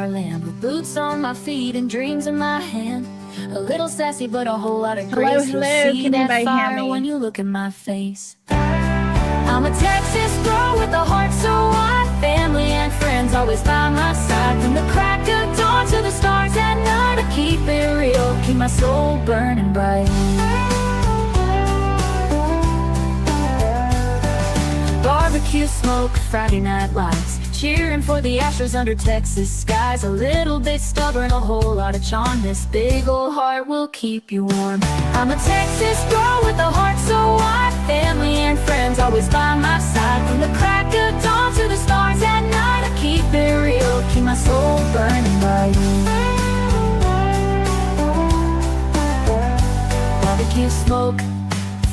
our land, with boots on my feet and dreams in my hand. A little sassy, but a whole lot of grace. You'll see that fire when you look in my face. I'm a Texas girl with a heart so wide, family and friends always by my side. From the crack of dawn to the stars at night, I keep it real, keep my soul burning bright. Barbecue smoke, Friday night lights, cheering for the Astros under Texas skies. A little bit stubborn, a whole lot of charm. This big old heart will keep you warm. I'm a Texas girl with a heart so wide, family and friends always by my side. From the crack of dawn to the stars at night, I keep it real, keep my soul burning bright. Barbecue smoke,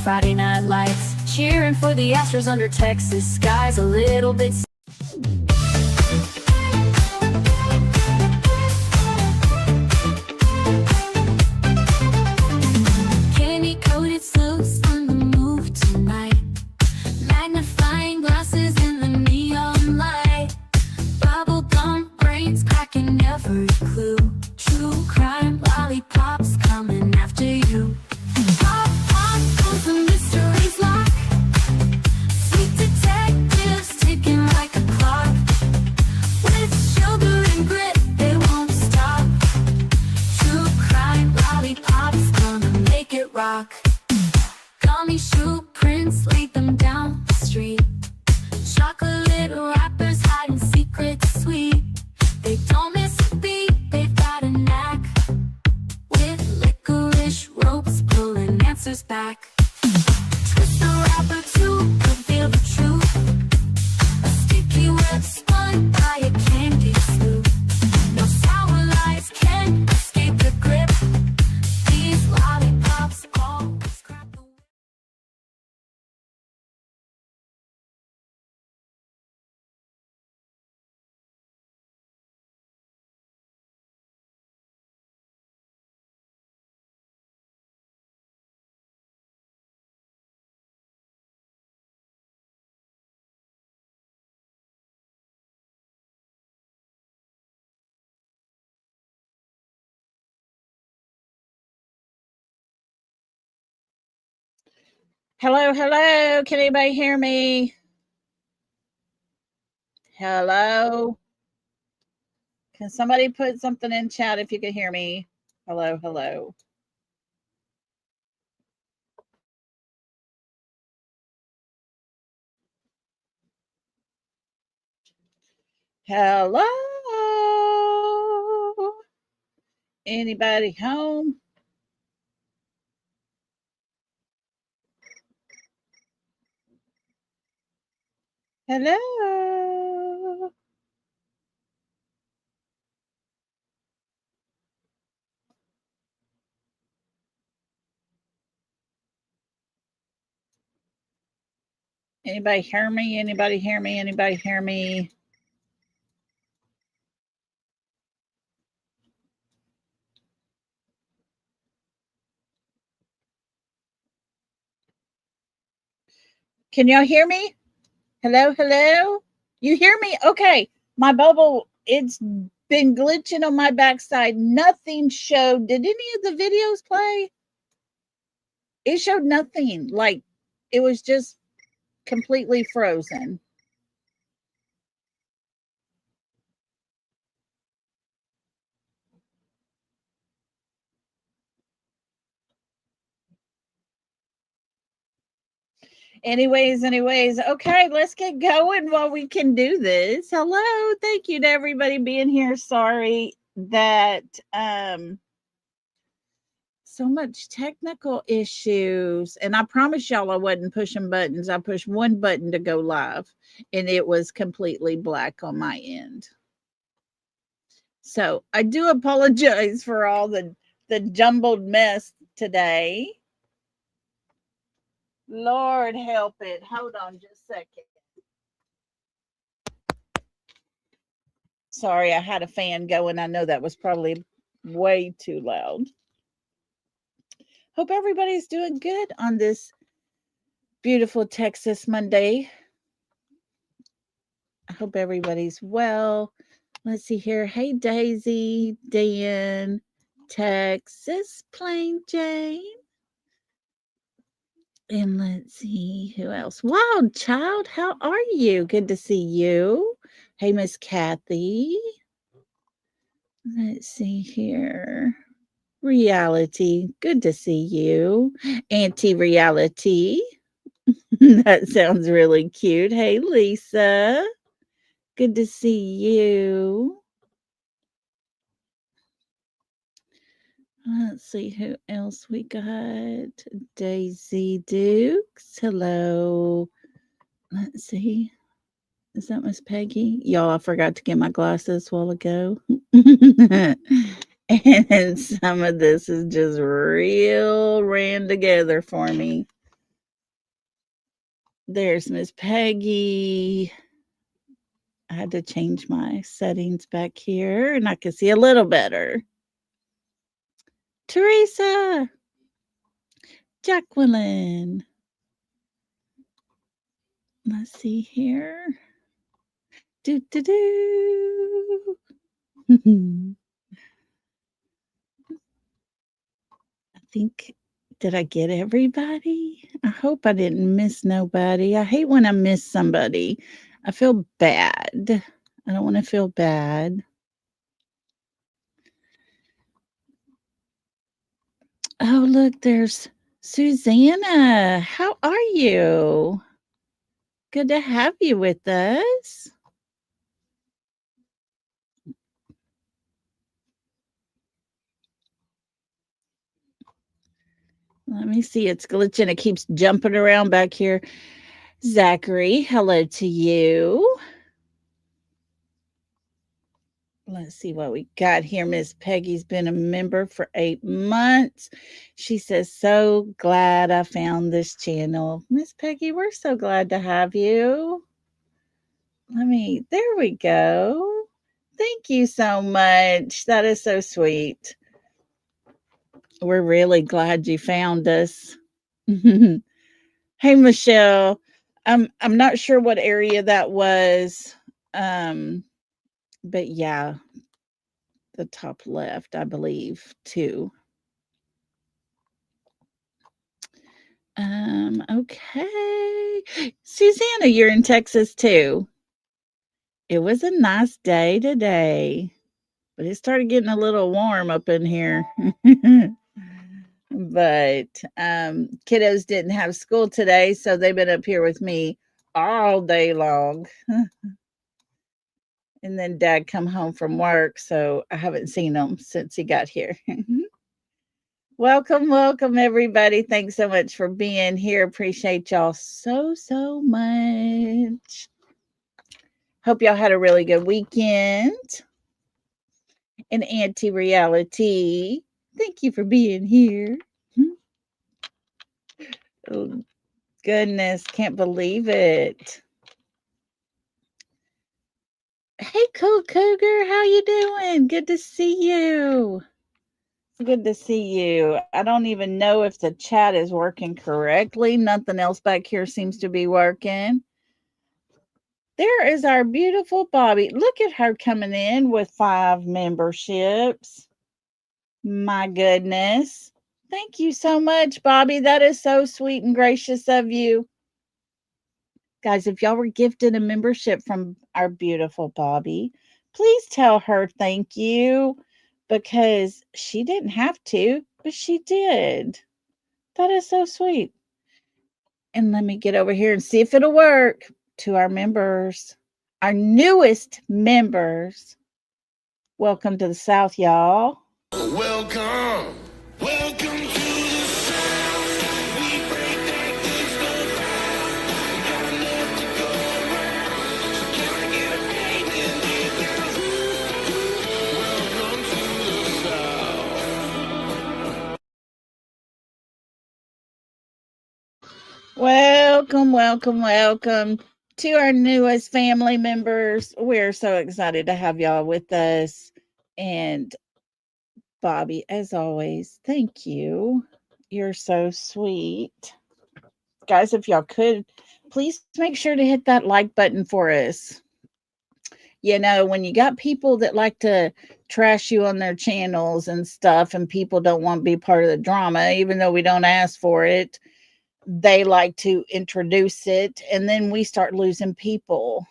Friday night lights, cheering for the Astros under Texas skies. A little bit candy coated slopes on the move tonight, magnifying glasses in the neon light, bubblegum brains cracking every clue, true crime lollipops coming after you. Pop, pop, goes the mysteries lock, sweet detectives ticking like a clock. With sugar and grit, they won't stop. True crime lollipops gonna make it rock. Gummy shoe prints lead them down the street. Chocolate wrappers hiding secrets sweet. They don't miss a beat, they've got a knack. With licorice ropes pulling answers back. Twist the wrapper to reveal the truth. A sticky web spun by a candy sloop. No sour lies can escape the grip. These lollipops always crack the whip. Hello, hello. Can anybody hear me? Hello. Can somebody put something in chat if you can hear me? Hello, hello. Hello. Anybody home? Hello. Anybody hear me? Anybody hear me? Anybody hear me? Can y'all hear me? Hello, hello. You hear me? Okay. My bubble, it's been glitching on my backside. Nothing showed. Did any of the videos play? It showed nothing. Like it was just completely frozen. Anyways, okay, let's get going while we can do this. Hello, thank you to everybody being here. Sorry that so much technical issues, and I promise y'all I wasn't pushing buttons. I pushed one button to go live and it was completely black on my end. So I do apologize for all the jumbled mess today. Lord help it. Hold on just a second. Sorry, I had a fan going. I know that was probably way too loud. Hope everybody's doing good on this beautiful Texas Monday. I hope everybody's well. Let's see here. Hey, Daisy, Dan, Texas, Plain Jane. And let's see who else. Wild Child, how are you? Good to see you. Hey, Miss Kathy. Let's see here. Reality, good to see you. Anti reality. That sounds really cute. Hey, Lisa. Good to see you. Let's see who else we got. Daisy Dukes. Hello. Let's see. Is that Miss Peggy? Y'all, I forgot to get my glasses a while ago. And some of this is just real ran together for me. There's Miss Peggy. I had to change my settings back here and I can see a little better. Teresa, Jacqueline. Let's see here. Do do do. I think, did I get everybody? I hope I didn't miss nobody. I hate when I miss somebody. I feel bad. I don't want to feel bad. Oh, look, there's Susanna. How are you? Good to have you with us. Let me see. It's glitching. It keeps jumping around back here. Zachary, hello to you. Let's see what we got here. Miss Peggy's been a member for 8 months. She says, so glad I found this channel. Miss Peggy, we're so glad to have you. There we go. Thank you so much. That is so sweet. We're really glad you found us. Hey, Michelle. I'm not sure what area that was. But yeah, the top left, I believe, too. Okay. Susanna, you're in Texas too. It was a nice day today, but it started getting a little warm up in here. But kiddos didn't have school today, so they've been up here with me all day long. And then dad come home from work, so I haven't seen him since he got here. Welcome, welcome, everybody. Thanks so much for being here. Appreciate y'all so much. Hope y'all had a really good weekend. In anti reality, thank you for being here. Oh, goodness, can't believe it. Hey, Cool Cougar, how you doing? Good to see you. Good to see you. I don't even know if the chat is working correctly. Nothing else back here seems to be working. There is our beautiful Bobby. Look at her coming in with 5 memberships. My goodness. Thank you so much, Bobby. That is so sweet and gracious of you. Guys, if y'all were gifted a membership from our beautiful Bobby, please tell her thank you because she didn't have to, but she did. That is so sweet. And let me get over here and see if it'll work. To our members, our newest members. Welcome to the South, y'all. Welcome. Welcome to the South. We break that good stuff down. We got enough to go around. So can I get a faith in the Welcome to the South. Welcome, welcome, welcome to our newest family members. We're so excited to have y'all with us. And Bobby, as always, thank you. You're so sweet. Guys, if y'all could, please make sure to hit that like button for us. When you got people that like to trash you on their channels and stuff, and people don't want to be part of the drama, even though we don't ask for it, they like to introduce it, and then we start losing people.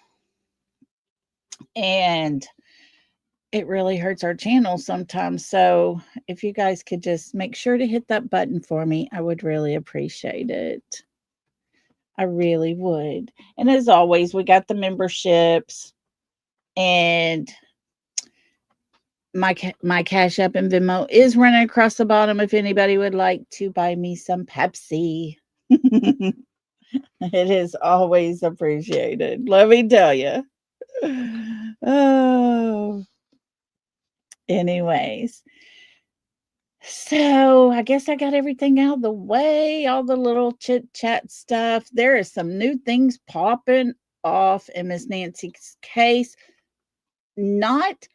And it really hurts our channel sometimes. So if you guys could just make sure to hit that button for me, I would really appreciate it. I really would. And as always, we got the memberships, and my Cash App and Venmo is running across the bottom if anybody would like to buy me some Pepsi. It is always appreciated. Let me tell you. Oh, anyways. So I guess I got everything out of the way, all the little chit chat stuff. There is some new things popping off in Miss Nancy's case. Not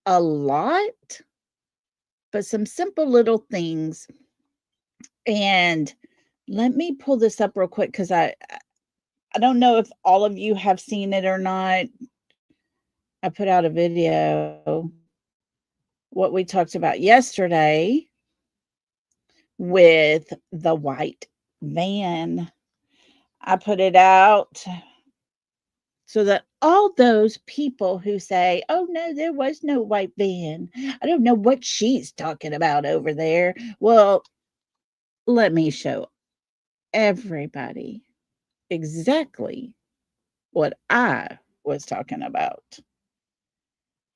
a lot, but some simple little things. And let me pull this up real quick because I don't know if all of you have seen it or not. I put out a video what we talked about yesterday with the white van. I put it out so that all those people who say, oh no, there was no white van, I don't know what she's talking about over there. Well, let me show everybody exactly what I was talking about.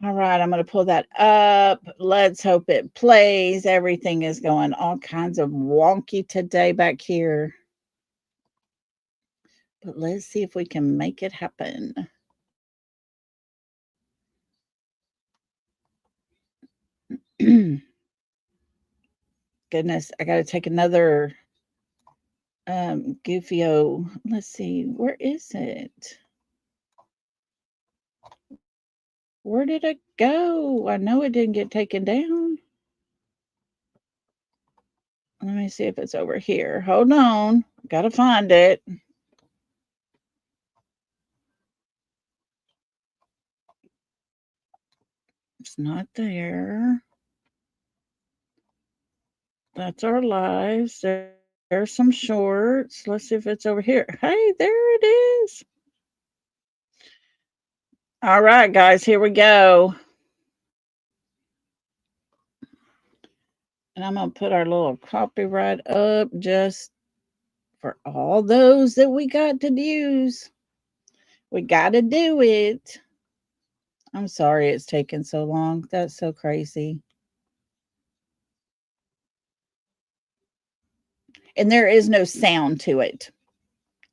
All right, I'm going to pull that up. Let's hope it plays. Everything is going all kinds of wonky today back here. But let's see if we can make it happen. Goodness, I got to take another Goofio. Let's see, where is it? Where did it go? I know it didn't get taken down. Let me see if it's over here. Hold on. Got to find it. It's not there. That's our lives. There's some shorts. Let's see if it's over here. Hey, there it is. All right, guys, here we go. And I'm going to put our little copyright up just for all those that we got to use. We got to do it. I'm sorry it's taken so long. That's so crazy. And there is no sound to it.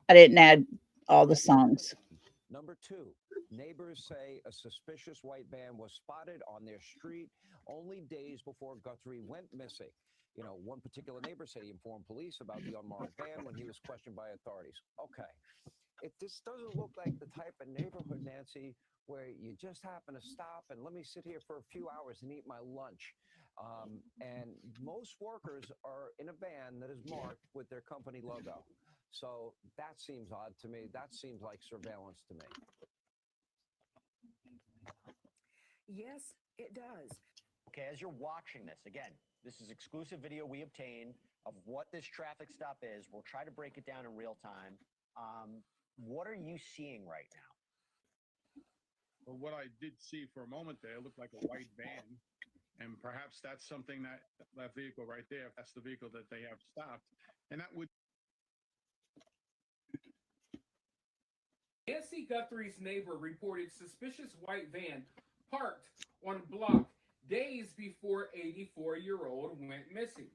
I didn't add all the songs. Number two, neighbors say a suspicious white van was spotted on their street only days before Guthrie went missing. One particular neighbor said he informed police about the unmarked van when he was questioned by authorities. Okay, if this doesn't look like the type of neighborhood, Nancy, where you just happen to stop and let me sit here for a few hours and eat my lunch. And most workers are in a van that is marked with their company logo. So that seems odd to me. That seems like surveillance to me. Yes, it does. Okay, as you're watching this, again, this is exclusive video we obtained of what this traffic stop is. We'll try to break it down in real time. What are you seeing right now? Well, what I did see for a moment there looked like a white van, and perhaps that's something that vehicle right there, if that's the vehicle that they have stopped, and that would. Nancy Guthrie's neighbor reported suspicious white van parked on block days before 84-year-old went missing.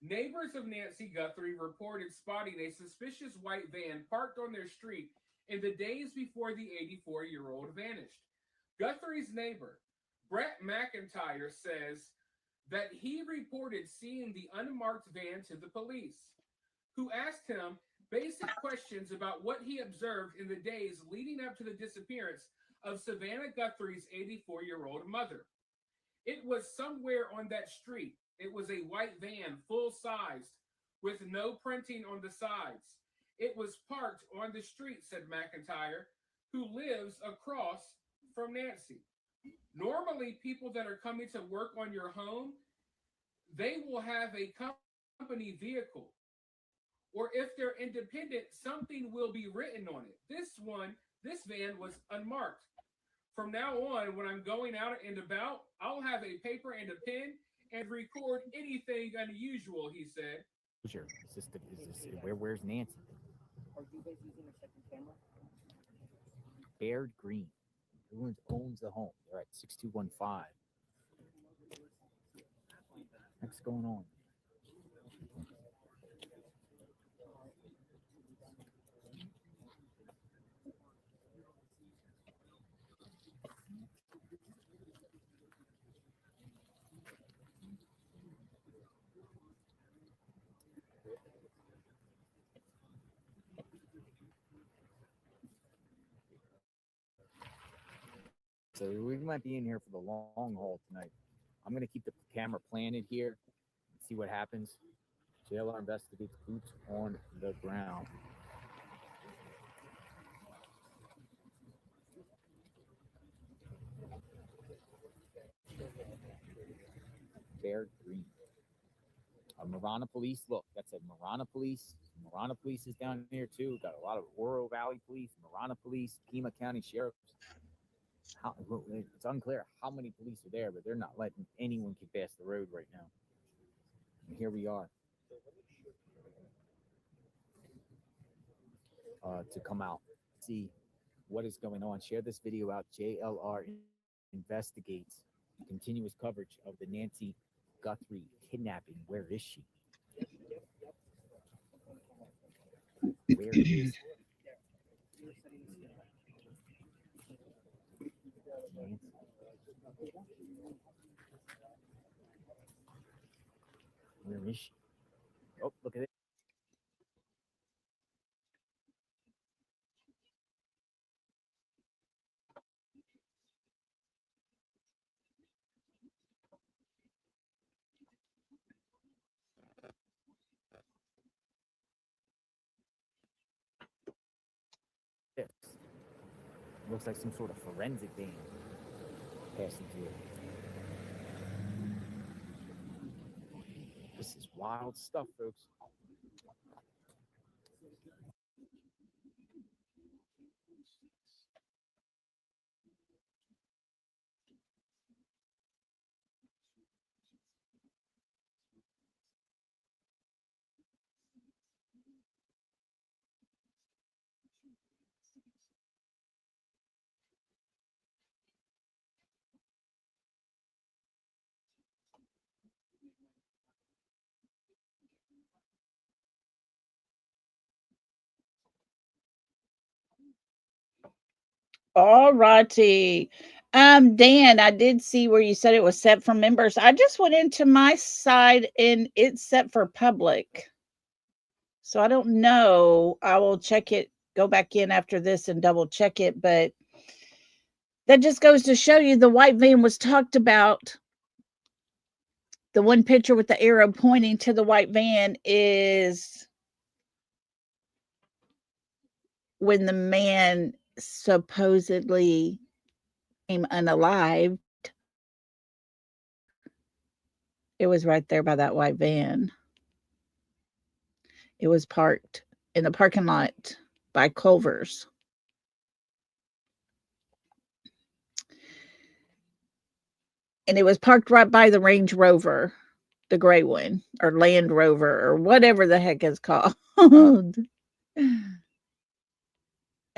Neighbors of Nancy Guthrie reported spotting a suspicious white van parked on their street in the days before the 84-year-old vanished. Guthrie's neighbor, Brett McIntyre, says that he reported seeing the unmarked van to the police, who asked him basic questions about what he observed in the days leading up to the disappearance of Savannah Guthrie's 84-year-old mother. It was somewhere on that street. It was a white van, full-sized, with no printing on the sides. It was parked on the street, said McIntyre, who lives across from Nancy. Normally, people that are coming to work on your home, they will have a company vehicle. Or if they're independent, something will be written on it. This van was unmarked. From now on, when I'm going out and about, I'll have a paper and a pen and record anything unusual, he said. Where's Nancy? Are you guys using a second camera? Baird Green. Who owns the home? They're at 6215. What's going on? So we might be in here for the long haul tonight. I'm going to keep the camera planted here and see what happens. JLR investigates boots on the ground. Baird Green. Marana Police. Look, that's a Marana Police. Marana Police is down here too. Got a lot of Oro Valley Police, Marana Police, Pima County Sheriff's. It's unclear how many police are there, but they're not letting anyone get past the road right now. And here we are to come out, see what is going on. Share this video out. JLR investigates continuous coverage of the Nancy Guthrie kidnapping. Where is she? Where is Nancy? Where is she? Oh, look at it. This looks like some sort of forensic van passing through. This is wild stuff, folks. All righty. Dan, I did see where you said it was set for members. I just went into my side and it's set for public. So I don't know. I will check it, go back in after this and double check it. But that just goes to show you the white van was talked about. The one picture with the arrow pointing to the white van is when the man supposedly came unalived. It was right there by that white van. It was parked in the parking lot by Culver's. And it was parked right by the Range Rover, the gray one, or Land Rover, or whatever the heck it's called.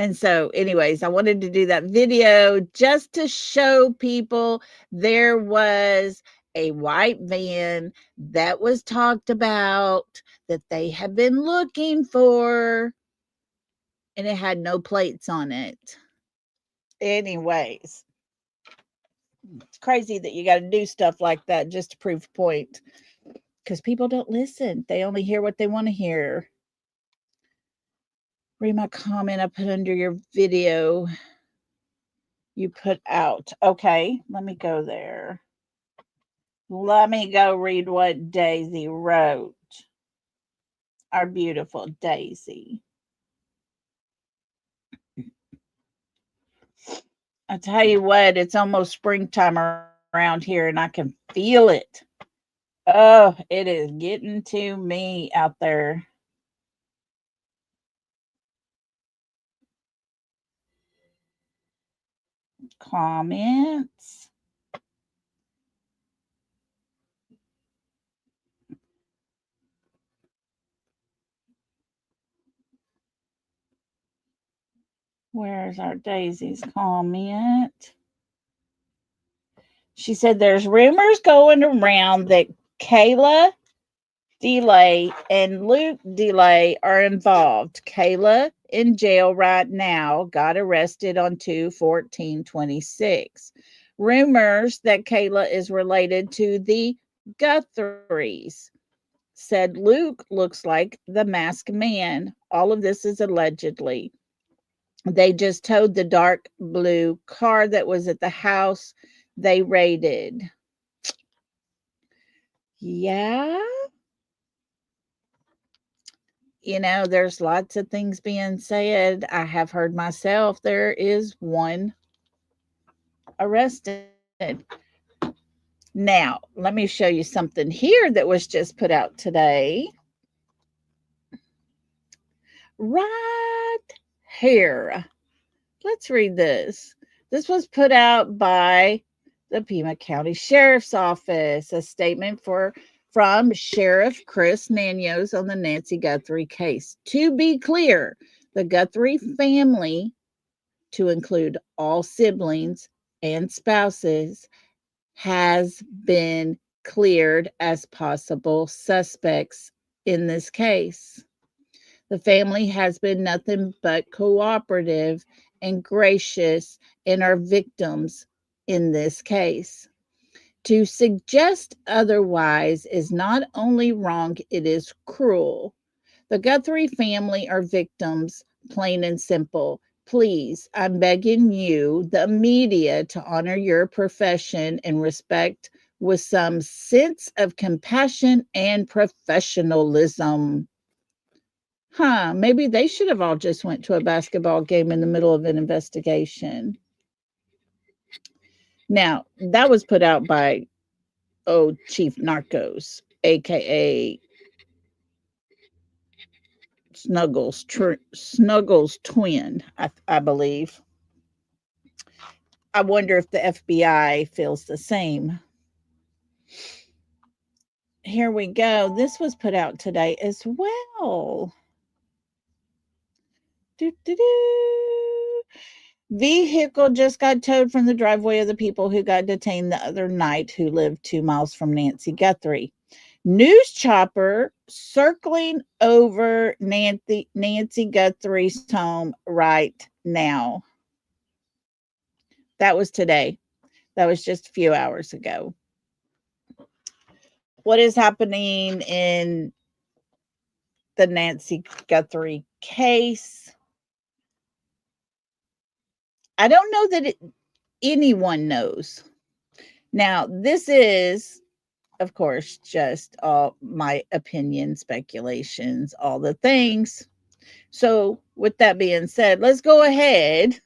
And so, anyways, I wanted to do that video just to show people there was a white van that was talked about that they have been looking for, and it had no plates on it. Anyways, it's crazy that you got to do stuff like that just to prove a point, because people don't listen. They only hear what they want to hear. Read my comment I put under your video you put out. Okay, let me go there. Let me go read what Daisy wrote. Our beautiful Daisy. I tell you what, it's almost springtime around here and I can feel it. Oh, it is getting to me out there. Comments. Where's our Daisy's comment? She said there's rumors going around that Kayla Delay and Luke Delay are involved. Kayla in jail right now, got arrested on 2/14/26. Rumors that Kayla is related to the Guthries. Said Luke looks like the masked man. All of this is allegedly. They just towed the dark blue car that was at the house they raided. Yeah. There's lots of things being said. I have heard myself there is one arrested. Now, let me show you something here that was just put out today. Right here. Let's read this. This was put out by the Pima County Sheriff's Office, a statement from Sheriff Chris Nanios on the Nancy Guthrie case. To be clear, the Guthrie family, to include all siblings and spouses, has been cleared as possible suspects in this case. The family has been nothing but cooperative and gracious and are victims in this case. To suggest otherwise is not only wrong, it is cruel. The Guthrie family are victims, plain and simple. Please, I'm begging you, the media, to honor your profession and respect with some sense of compassion and professionalism. Maybe they should have all just went to a basketball game in the middle of an investigation. Now, that was put out by Chief Narcos, aka Snuggles twin, I believe. I wonder if the FBI feels the same. Here we go. This was put out today as well. Vehicle just got towed from the driveway of the people who got detained the other night who lived 2 miles from Nancy Guthrie. News chopper circling over Nancy Guthrie's home right now. That was today. That was just a few hours ago. What is happening in the Nancy Guthrie case? I don't know that anyone knows. Now, this is, of course, just all my opinion, speculations, all the things. So, with that being said, let's go ahead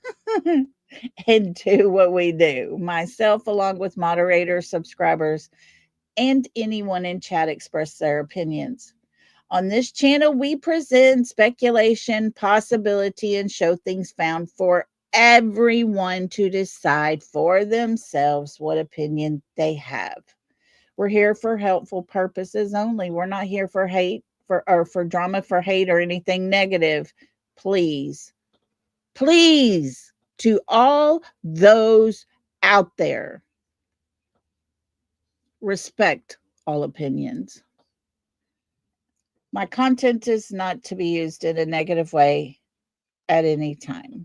and do what we do. Myself, along with moderators, subscribers, and anyone in chat, express their opinions. On this channel, we present speculation, possibility, and show things found for everyone to decide for themselves what opinion they have. We're here for helpful purposes only. We're not here for hate, for drama, for hate, or anything negative. Please, to all those out there, respect all opinions. My content is not to be used in a negative way at any time.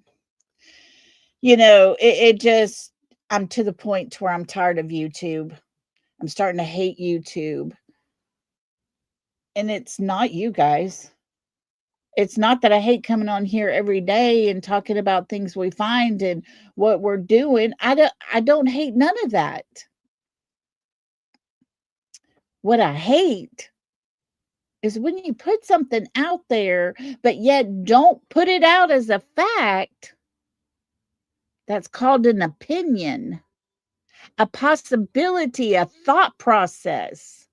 It just, I'm to the point to where I'm tired of YouTube. I'm starting to hate YouTube. And it's not you guys. It's not that I hate coming on here every day and talking about things we find and what we're doing. I don't hate none of that. What I hate is when you put something out there, but yet don't put it out as a fact, That's called an opinion, a possibility, a thought process.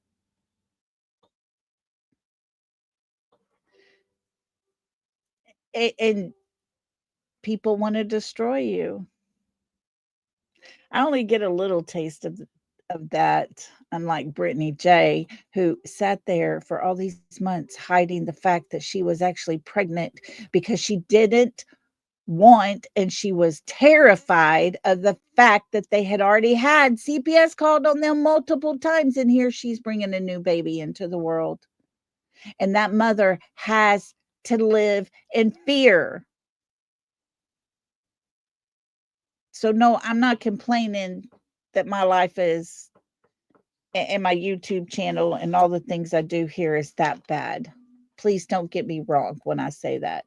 And people want to destroy you. I only get a little taste of that, unlike Brittany J, who sat there for all these months hiding the fact that she was actually pregnant because she didn't want and she was terrified of the fact that they had already had CPS called on them multiple times, and here she's bringing a new baby into the world. And that mother has to live in fear. So no, I'm not complaining that my life is and my YouTube channel and all the things I do here is that bad. Please don't get me wrong when I say that.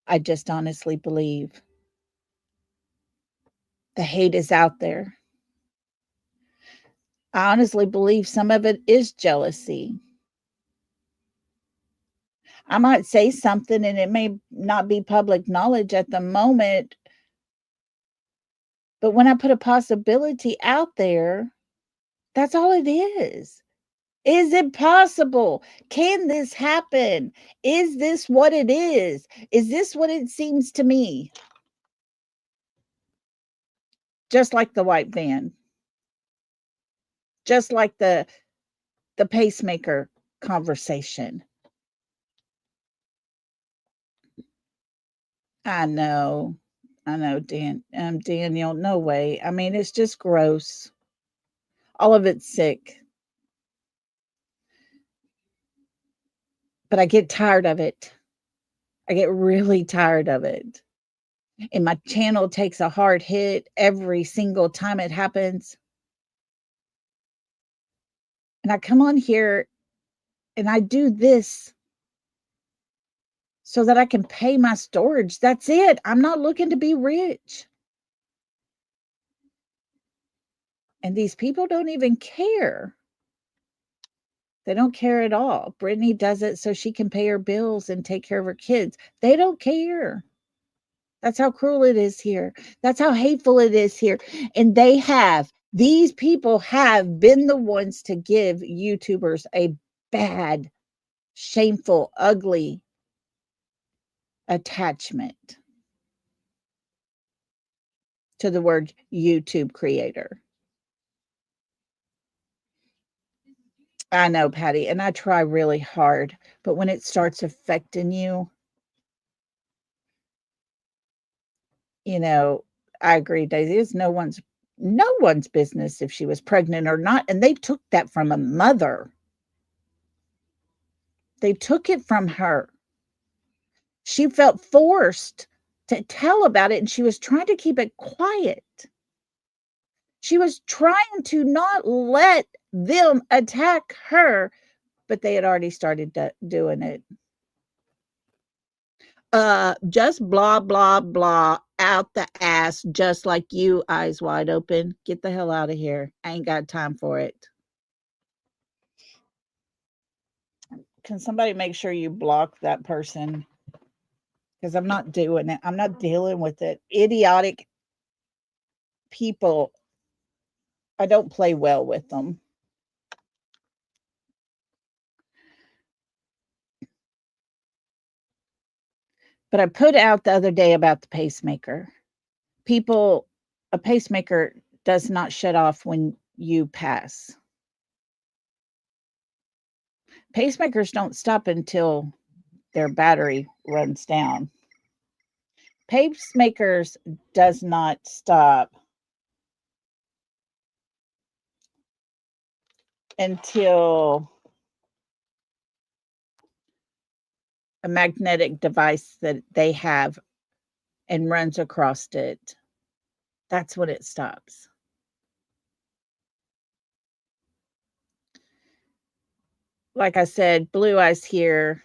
I just honestly believe the hate is out there. I honestly believe some of it is jealousy. I might say something and it may not be public knowledge at the moment, but when I put a possibility out there, that's all it is. Is it possible? Can this happen? Is this what it is? Is this what it seems to me? Just like the white van. Just like the pacemaker conversation. I know, Daniel, no way. I mean, it's just gross. All of it's sick. But I get tired of it. I get really tired of it. And my channel takes a hard hit every single time it happens. And I come on here and I do this so that I can pay my storage. That's it. I'm not looking to be rich. And these people don't even care. They don't care at all. Brittany does it so she can pay her bills and take care of her kids. They don't care. That's how cruel it is here. That's how hateful it is here. And these people have been the ones to give YouTubers a bad, shameful, ugly attachment to the word YouTube creator. I know, Patty, and I try really hard, but when it starts affecting you, I agree, Daisy. It's no one's business if she was pregnant or not, and they took that from a mother. They took it from her. She felt forced to tell about it, and she was trying to keep it quiet. She was trying to not let them attack her, but they had already started doing it. Just blah, blah, blah out the ass, just like you, eyes wide open. Get the hell out of here. I ain't got time for it. Can somebody make sure you block that person? Because I'm not doing it. I'm not dealing with it. Idiotic people. I don't play well with them. But I put out the other day about the pacemaker. A pacemaker does not shut off when you pass. Pacemakers don't stop until their battery runs down. Pacemakers does not stop until a magnetic device that they have and runs across it. That's when it stops. Like I said, Blue Eyes here.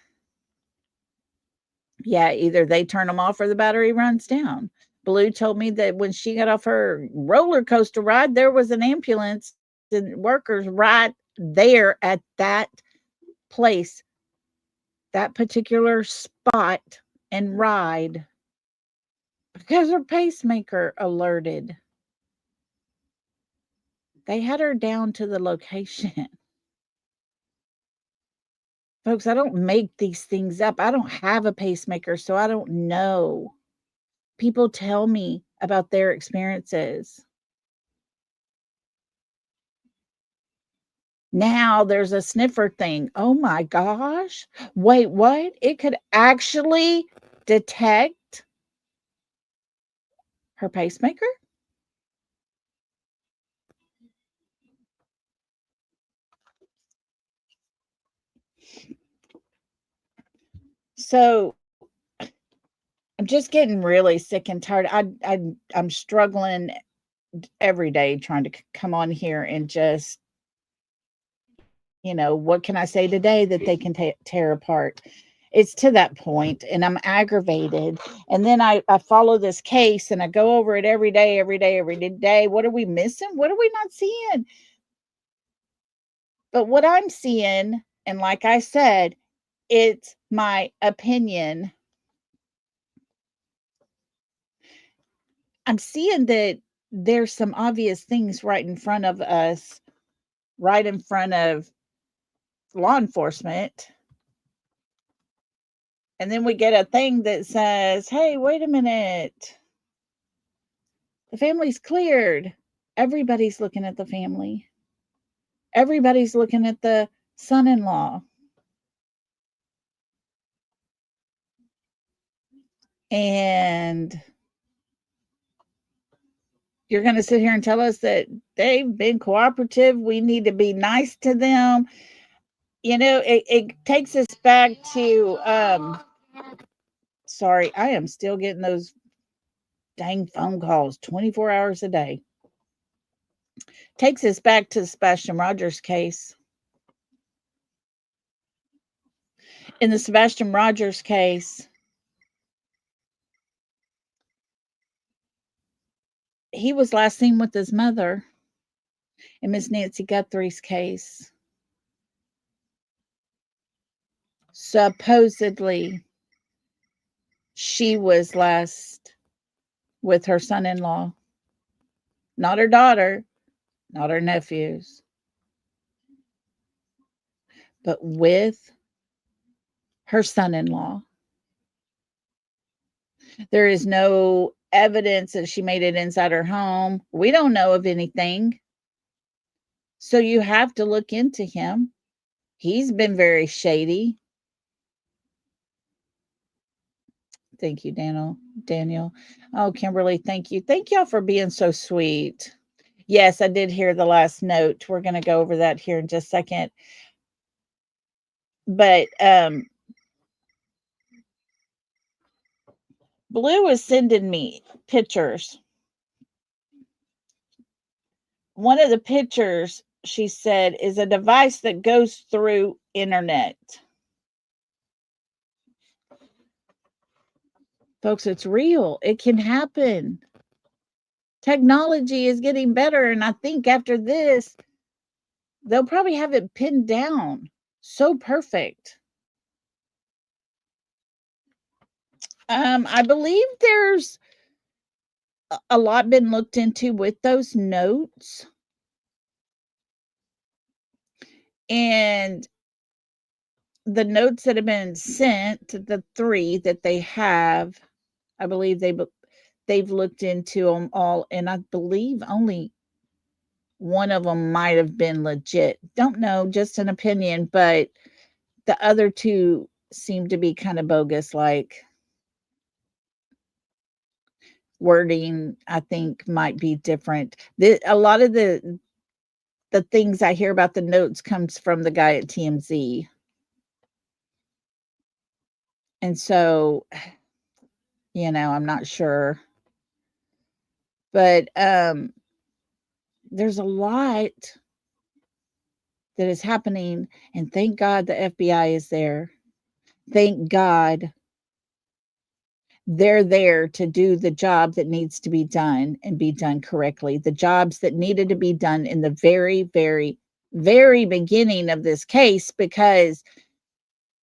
Yeah, either they turn them off or the battery runs down. Blue told me that when she got off her roller coaster ride, there was an ambulance and workers right there at that place, that particular spot and ride. because her pacemaker alerted. They had her down to the location. Folks, I don't make these things up. I don't have a pacemaker, so I don't know. People tell me about their experiences. Now there's a sniffer thing. Oh my gosh. Wait, what? It could actually detect her pacemaker? So I'm just getting really sick and tired. I'm struggling every day trying to come on here and just, what can I say today that they can tear apart? It's to that point, and I'm aggravated. And then I follow this case and I go over it every day, every day, every day. What are we missing? What are we not seeing? But what I'm seeing, and like I said, it's my opinion. I'm seeing that there's some obvious things right in front of us, right in front of law enforcement. And then we get a thing that says, hey, wait a minute. The family's cleared. Everybody's looking at the family. Everybody's looking at the son-in-law. And you're going to sit here and tell us that they've been cooperative. We need to be nice to them. It takes us back to, sorry, I am still getting those dang phone calls 24 hours a day. Takes us back to the Sebastian Rogers case. In the Sebastian Rogers case, he was last seen with his mother. In Miss Nancy Guthrie's case, supposedly she was last with her son-in-law, not her daughter, not her nephews, but with her son-in-law. There is no evidence that she made it inside her home. We don't know of anything. So you have to look into him. He's been very shady. Thank you, Daniel. Oh, Kimberly, thank you. Thank y'all for being so sweet. Yes, I did hear the last note. We're going to go over that here in just a second. But Blue is sending me pictures. One of the pictures, she said, is a device that goes through internet. Folks, it's real. It can happen. Technology is getting better, and I think after this, they'll probably have it pinned down. So perfect. I believe there's a lot been looked into with those notes. And the notes that have been sent, the 3 that they have, I believe they've looked into them all, and I believe only one of them might have been legit. Don't know, just an opinion, but the other 2 seem to be kind of bogus, like wording, I think, might be different. A lot of the things I hear about the notes comes from the guy at TMZ. And so, I'm not sure. But there's a lot that is happening, and thank God the FBI is there. Thank God they're there to do the job that needs to be done and be done correctly. The jobs that needed to be done in the very, very, very beginning of this case, because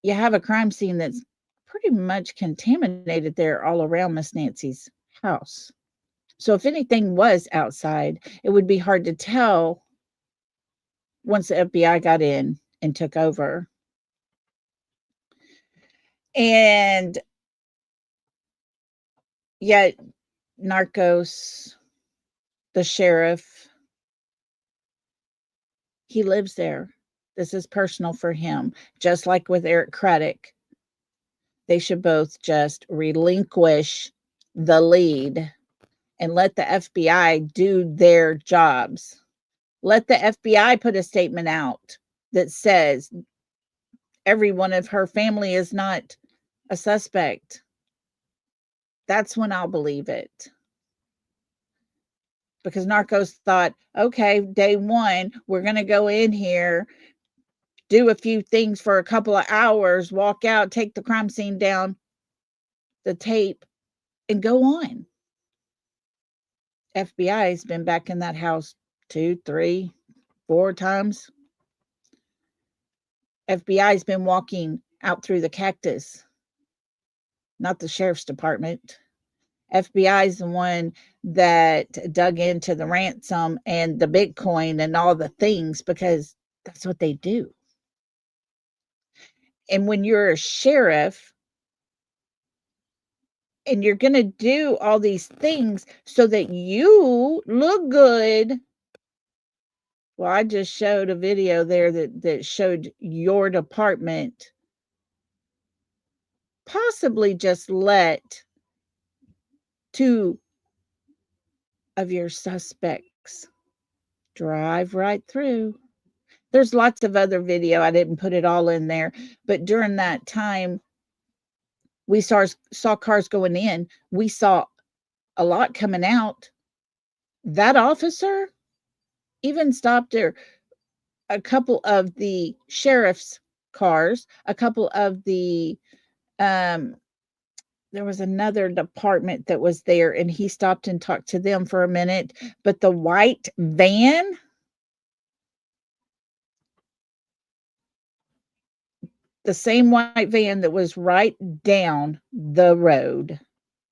you have a crime scene that's pretty much contaminated there all around Miss Nancy's house. So if anything was outside, it would be hard to tell once the FBI got in and took over. And yet, Narcos, the sheriff, he lives there. This is personal for him. Just like with Eric Craddock, they should both just relinquish the lead and let the FBI do their jobs. Let the FBI put a statement out that says everyone of her family is not a suspect. That's when I'll believe it. Because Narcos thought, okay, day one, we're going to go in here, do a few things for a couple of hours, walk out, take the crime scene down, the tape, and go on. FBI has been back in that house 2, 3, 4 times. FBI's been walking out through the cactus, not the sheriff's department. FBI is the one that dug into the ransom and the Bitcoin and all the things because that's what they do. And when you're a sheriff and you're going to do all these things so that you look good. Well, I just showed a video there that showed your department possibly just let 2 of your suspects drive right through. There's lots of other video. I didn't put it all in there, but during that time, we saw cars going in. We saw a lot coming out. That officer even stopped there. A couple of the sheriff's cars, a couple of the there was another department that was there, and he stopped and talked to them for a minute. But the white van, the same white van that was right down the road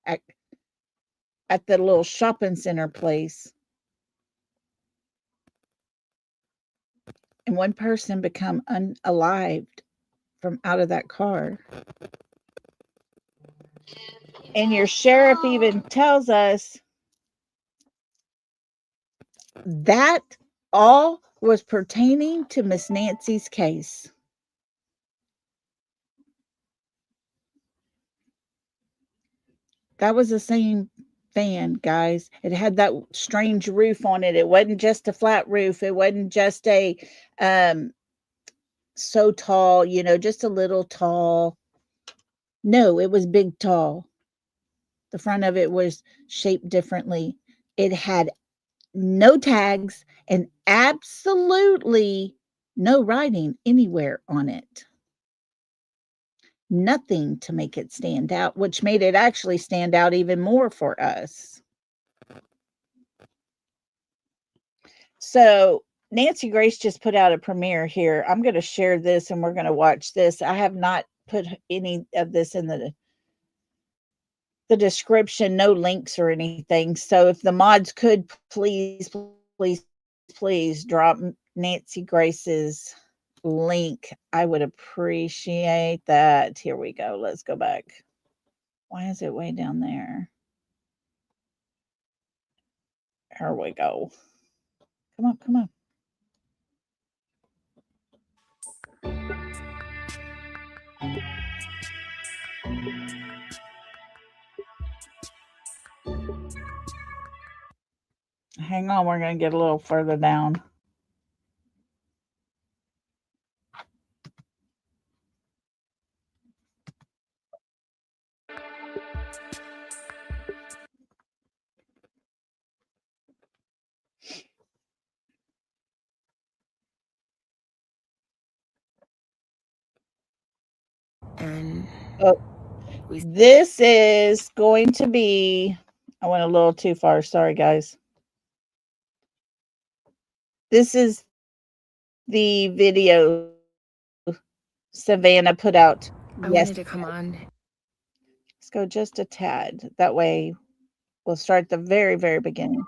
at the little shopping center place, and one person become unalived from out of that car. And your sheriff even tells us that all was pertaining to Miss Nancy's case. That was the same van, guys. It had that strange roof on it. It wasn't just a flat roof. It wasn't just a so tall, just a little tall. No, it was big tall. The front of it was shaped differently. It had no tags and absolutely no writing anywhere on it. Nothing to make it stand out, which made it actually stand out even more for us. So Nancy Grace just put out a premiere here. I'm going to share this and we're going to watch this. I have not put any of this in the description, no links or anything. So if the mods could please drop Nancy Grace's link, I would appreciate that. Here we go. Let's go back. Why is it way down there? Here we go. Come on, come on. Hang on, we're going to get a little further down. And this is going to be, I went a little too far. Sorry, guys. This is the video Savannah put out. I wanted to come on. Let's go just a tad. That way We'll start at the very, very beginning.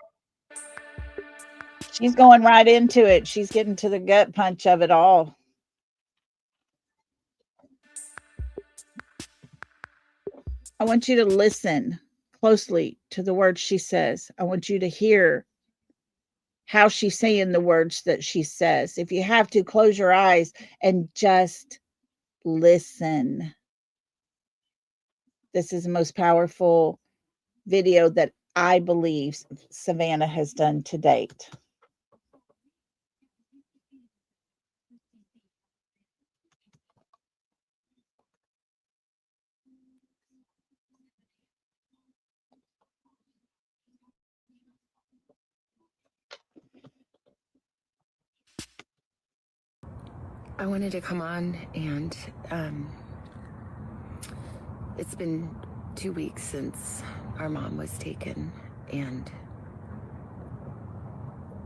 She's going right into it. She's getting to the gut punch of it all. I want you to listen closely to the words she says. I want you to hear how she's saying the words that she says. If you have to, close your eyes and just listen. This is the most powerful video that I believe Savannah has done to date. I wanted to come on and it's been 2 weeks since our mom was taken, and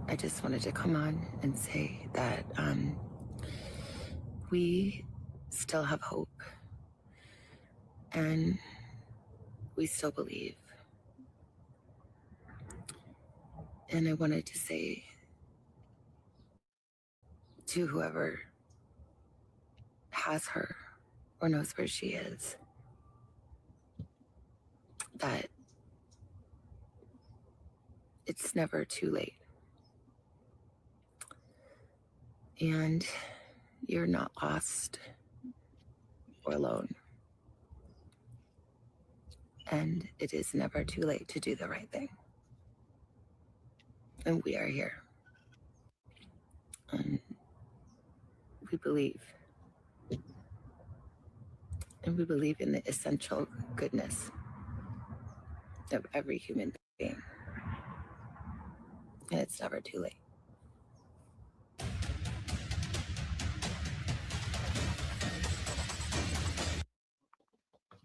I just wanted to come on and say that we still have hope and we still believe. And I wanted to say to whoever has her or knows where she is that it's never too late. And you're not lost or alone. And it is never too late to do the right thing. And we are here. And we believe. And we believe in the essential goodness of every human being. And it's never too late.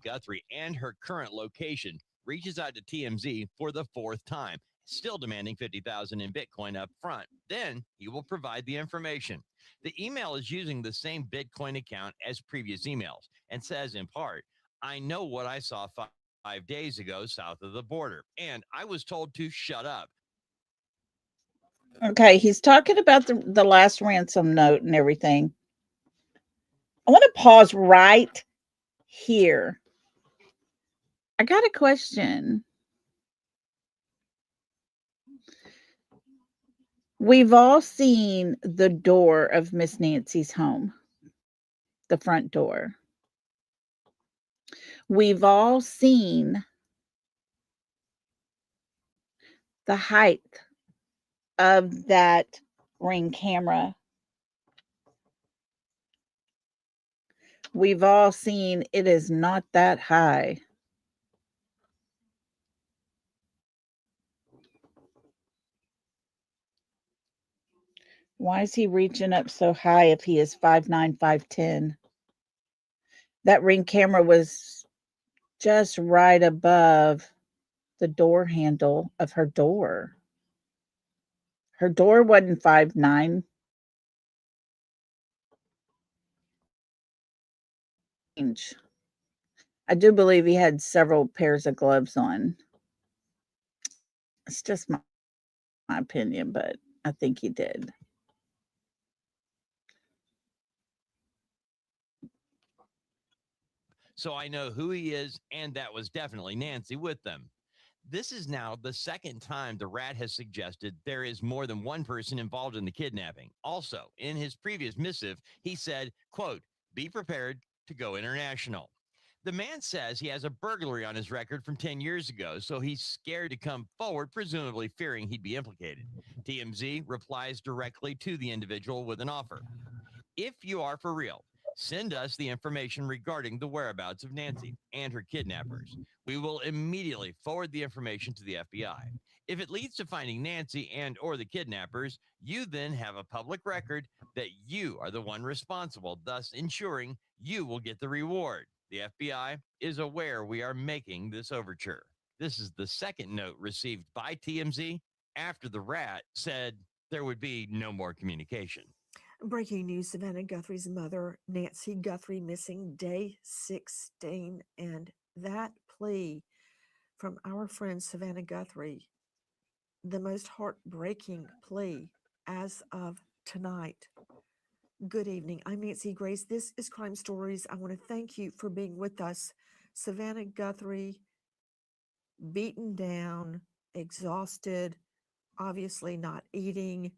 Guthrie and her current location reaches out to TMZ for the fourth time, still demanding $50,000 in Bitcoin up front. Then he will provide the information. The email is using the same Bitcoin account as previous emails and says in part, I know what I saw 5 days ago south of the border, and I was told to shut up. Okay, he's talking about the last ransom note and everything. I want to pause right here. I got a question. We've all seen the door of Miss Nancy's home, the front door. We've all seen the height of that Ring camera. We've all seen it is not that high. Why is he reaching up so high if he is 5'9", 5'10"? That Ring camera was just right above the door handle of her door. Her door wasn't 5'9". I do believe he had several pairs of gloves on. It's just my opinion, but I think he did. So I know who he is, and that was definitely Nancy with them. This is now the second time the rat has suggested there is more than one person involved in the kidnapping. Also, in his previous missive, he said, quote, be prepared to go international. The man says he has a burglary on his record from 10 years ago, so he's scared to come forward, presumably fearing he'd be implicated. TMZ replies directly to the individual with an offer. If you are for real, send us the information regarding the whereabouts of Nancy and her kidnappers. We will immediately forward the information to the FBI. If it leads to finding Nancy and or the kidnappers, you then have a public record that you are the one responsible, thus ensuring you will get the reward. The FBI is aware we are making this overture. This is the second note received by TMZ after the rat said there would be no more communication. Breaking news, Savannah Guthrie's mother, Nancy Guthrie, missing day 16. And that plea from our friend Savannah Guthrie, the most heartbreaking plea as of tonight. Good evening. I'm Nancy Grace. This is Crime Stories. I want to thank you for being with us. Savannah Guthrie, beaten down, exhausted, obviously not eating,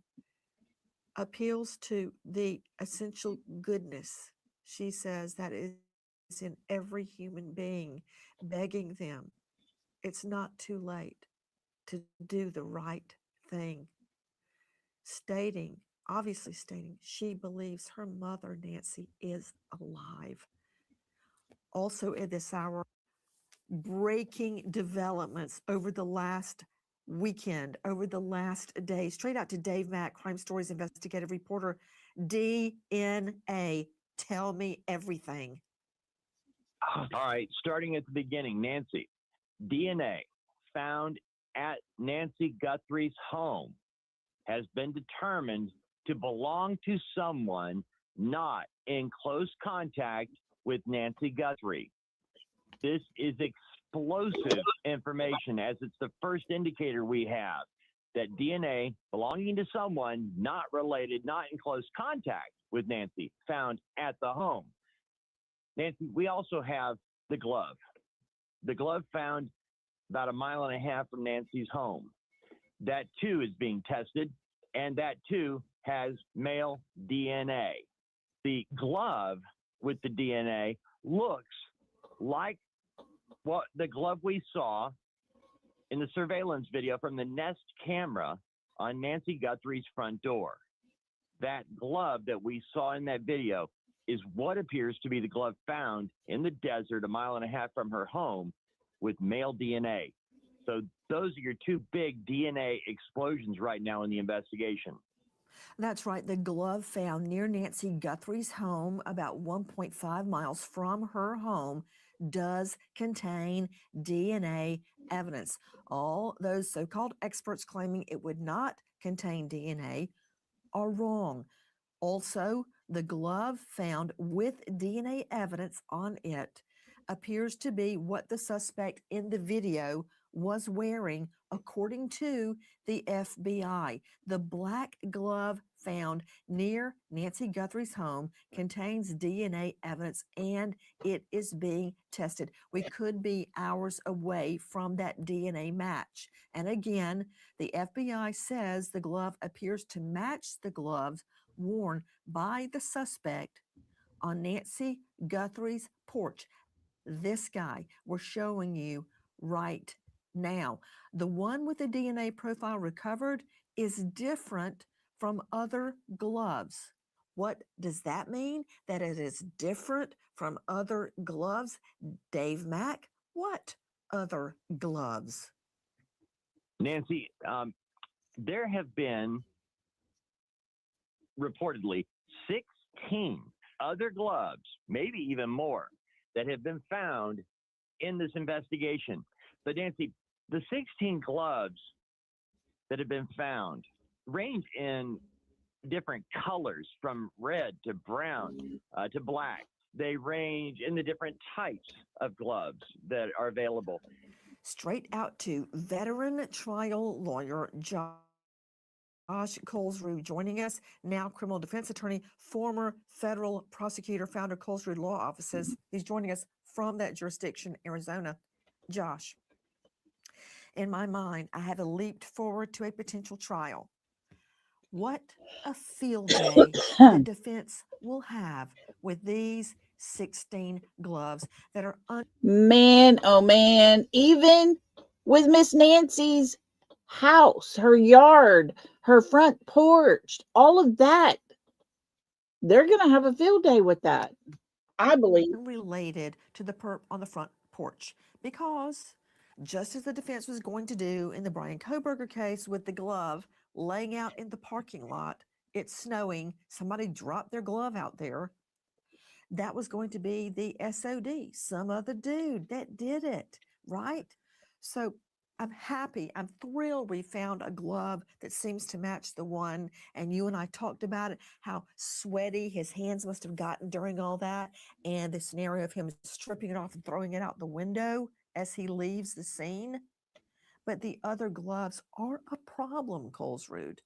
appeals to the essential goodness, she says, that is in every human being, begging them it's not too late to do the right thing. Obviously stating she believes her mother, Nancy, is alive. Also in this hour, breaking developments over the last weekend, over the last day. Straight out to Dave Mack, Crime Stories investigative reporter. DNA, tell me everything. All right, starting at the beginning, Nancy, DNA found at Nancy Guthrie's home has been determined to belong to someone not in close contact with Nancy Guthrie. This is explosive information, as it's the first indicator we have that DNA belonging to someone not related, not in close contact with Nancy, found at the home. Nancy, we also have the glove. The glove found about 1.5 miles from Nancy's home. That too is being tested, and that too has male DNA. The glove with the DNA looks like what the glove we saw in the surveillance video from the Nest camera on Nancy Guthrie's front door. That glove that we saw in that video is what appears to be the glove found in the desert 1.5 miles from her home with male DNA. So those are your two big DNA explosions right now in the investigation. That's right. The glove found near Nancy Guthrie's home, about 1.5 miles from her home, does contain DNA evidence. All those so-called experts claiming it would not contain DNA are wrong. Also, the glove found with DNA evidence on it appears to be what the suspect in the video was wearing, according to the FBI. The black glove found near Nancy Guthrie's home contains DNA evidence, and it is being tested. We could be hours away from that DNA match. And again, the FBI says the glove appears to match the gloves worn by the suspect on Nancy Guthrie's porch. This guy we're showing you right now. The one with the DNA profile recovered is different from other gloves. What does that mean? That it is different from other gloves? Dave Mack, what other gloves? Nancy, there have been reportedly 16 other gloves, maybe even more, that have been found in this investigation. But Nancy, the 16 gloves that have been found range in different colors, from red to brown to black. They range in the different types of gloves that are available. Straight out to veteran trial lawyer Josh Colesrue joining us, now criminal defense attorney, former federal prosecutor, founder of Colesrue Law Offices. He's joining us from that jurisdiction, Arizona. Josh, in my mind, I had leaped forward to a potential trial. What a field day the defense will have with these 16 gloves that are Man, oh man, even with Miss Nancy's house, her yard, her front porch, all of that, they're going to have a field day with that, I believe. related to the perp on the front porch, because just as the defense was going to do in the Brian Kohberger case with the glove laying out in the parking lot, it's snowing, somebody dropped their glove out there, that was going to be the SOD, some other dude that did it, right? So I'm happy, I'm thrilled we found a glove that seems to match the one, and you and I talked about it, how sweaty his hands must have gotten during all that, and the scenario of him stripping it off and throwing it out the window. as he leaves the scene. But the other gloves are a problem, Colesrude.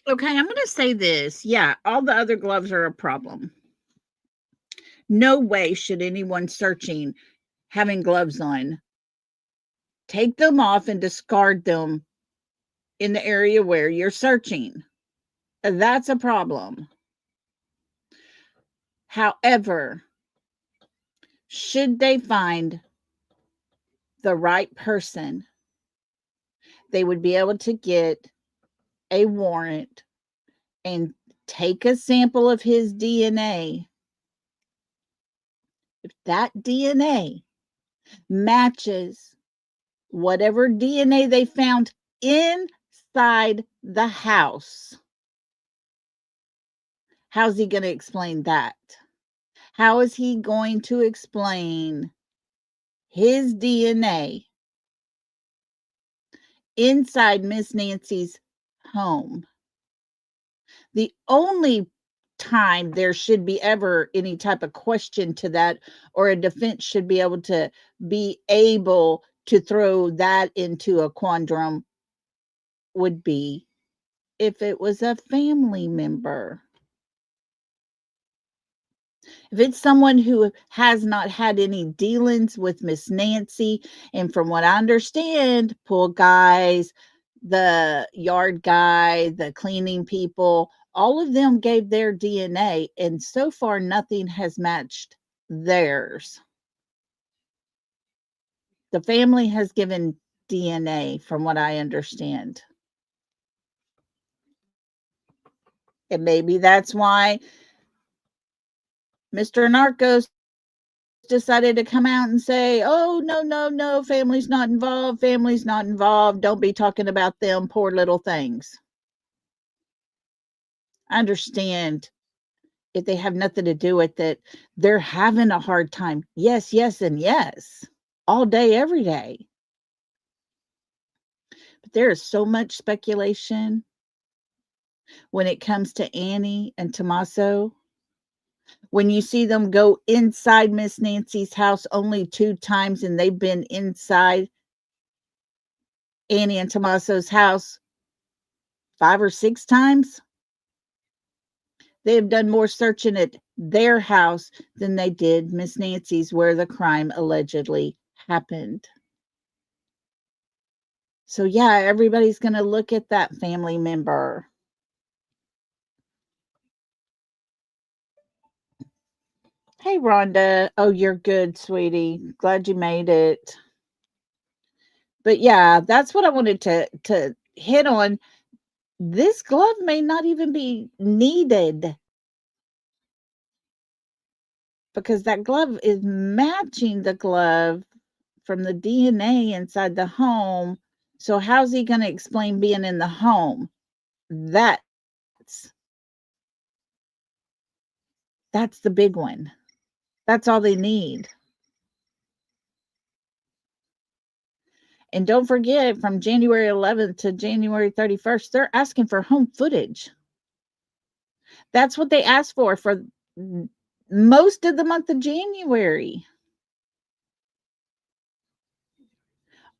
Okay, I'm going to say this. Yeah, all the other gloves are a problem. No way should anyone searching having gloves on take them off and discard them in the area where you're searching. That's a problem. However, should they find the right person, they would be able to get a warrant and take a sample of his DNA. If that DNA matches whatever DNA they found inside the house, how's he going to explain that? How is he going to explain his DNA inside Miss Nancy's home? The only time there should be ever any type of question to that, or a defense should be able to throw that into a quandrum, would be if it was a family member. If it's someone who has not had any dealings with Miss Nancy, and from what I understand, pool guys, the yard guy, the cleaning people, all of them gave their DNA, and so far nothing has matched theirs. The family has given DNA, from what I understand. And maybe that's why Mr. Narcos decided to come out and say, oh, no, family's not involved, don't be talking about them poor little things. I understand if they have nothing to do with it, they're having a hard time. Yes, and yes, all day, every day. But there is so much speculation when it comes to Annie and Tommaso. When you see them go inside Miss Nancy's house only 2 times, and they've been inside Annie and Tommaso's house 5 or 6 times, they have done more searching at their house than they did Miss Nancy's, where the crime allegedly happened. So yeah, everybody's going to look at that family member. Hey, Rhonda. Oh, you're good, sweetie. Glad you made it. But yeah, that's what I wanted to hit on. This glove may not even be needed, because that glove is matching the glove from the DNA inside the home. So how's he going to explain being in the home? That's the big one. That's all they need. And don't forget, from January 11th to January 31st, they're asking for home footage. That's what they asked for most of the month of January.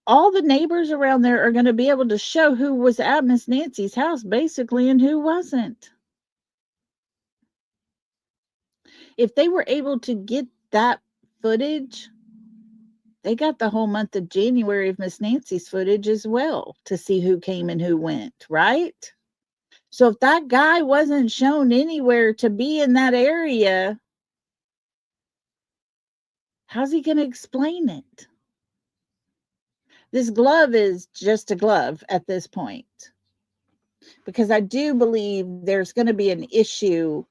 All the neighbors around there are going to be able to show who was at Miss Nancy's house, basically, and who wasn't. If they were able to get that footage, they got the whole month of January of Miss Nancy's footage as well, to see who came and who went, right? So if that guy wasn't shown anywhere to be in that area, how's he going to explain it? This glove is just a glove at this point, because I do believe there's going to be an issue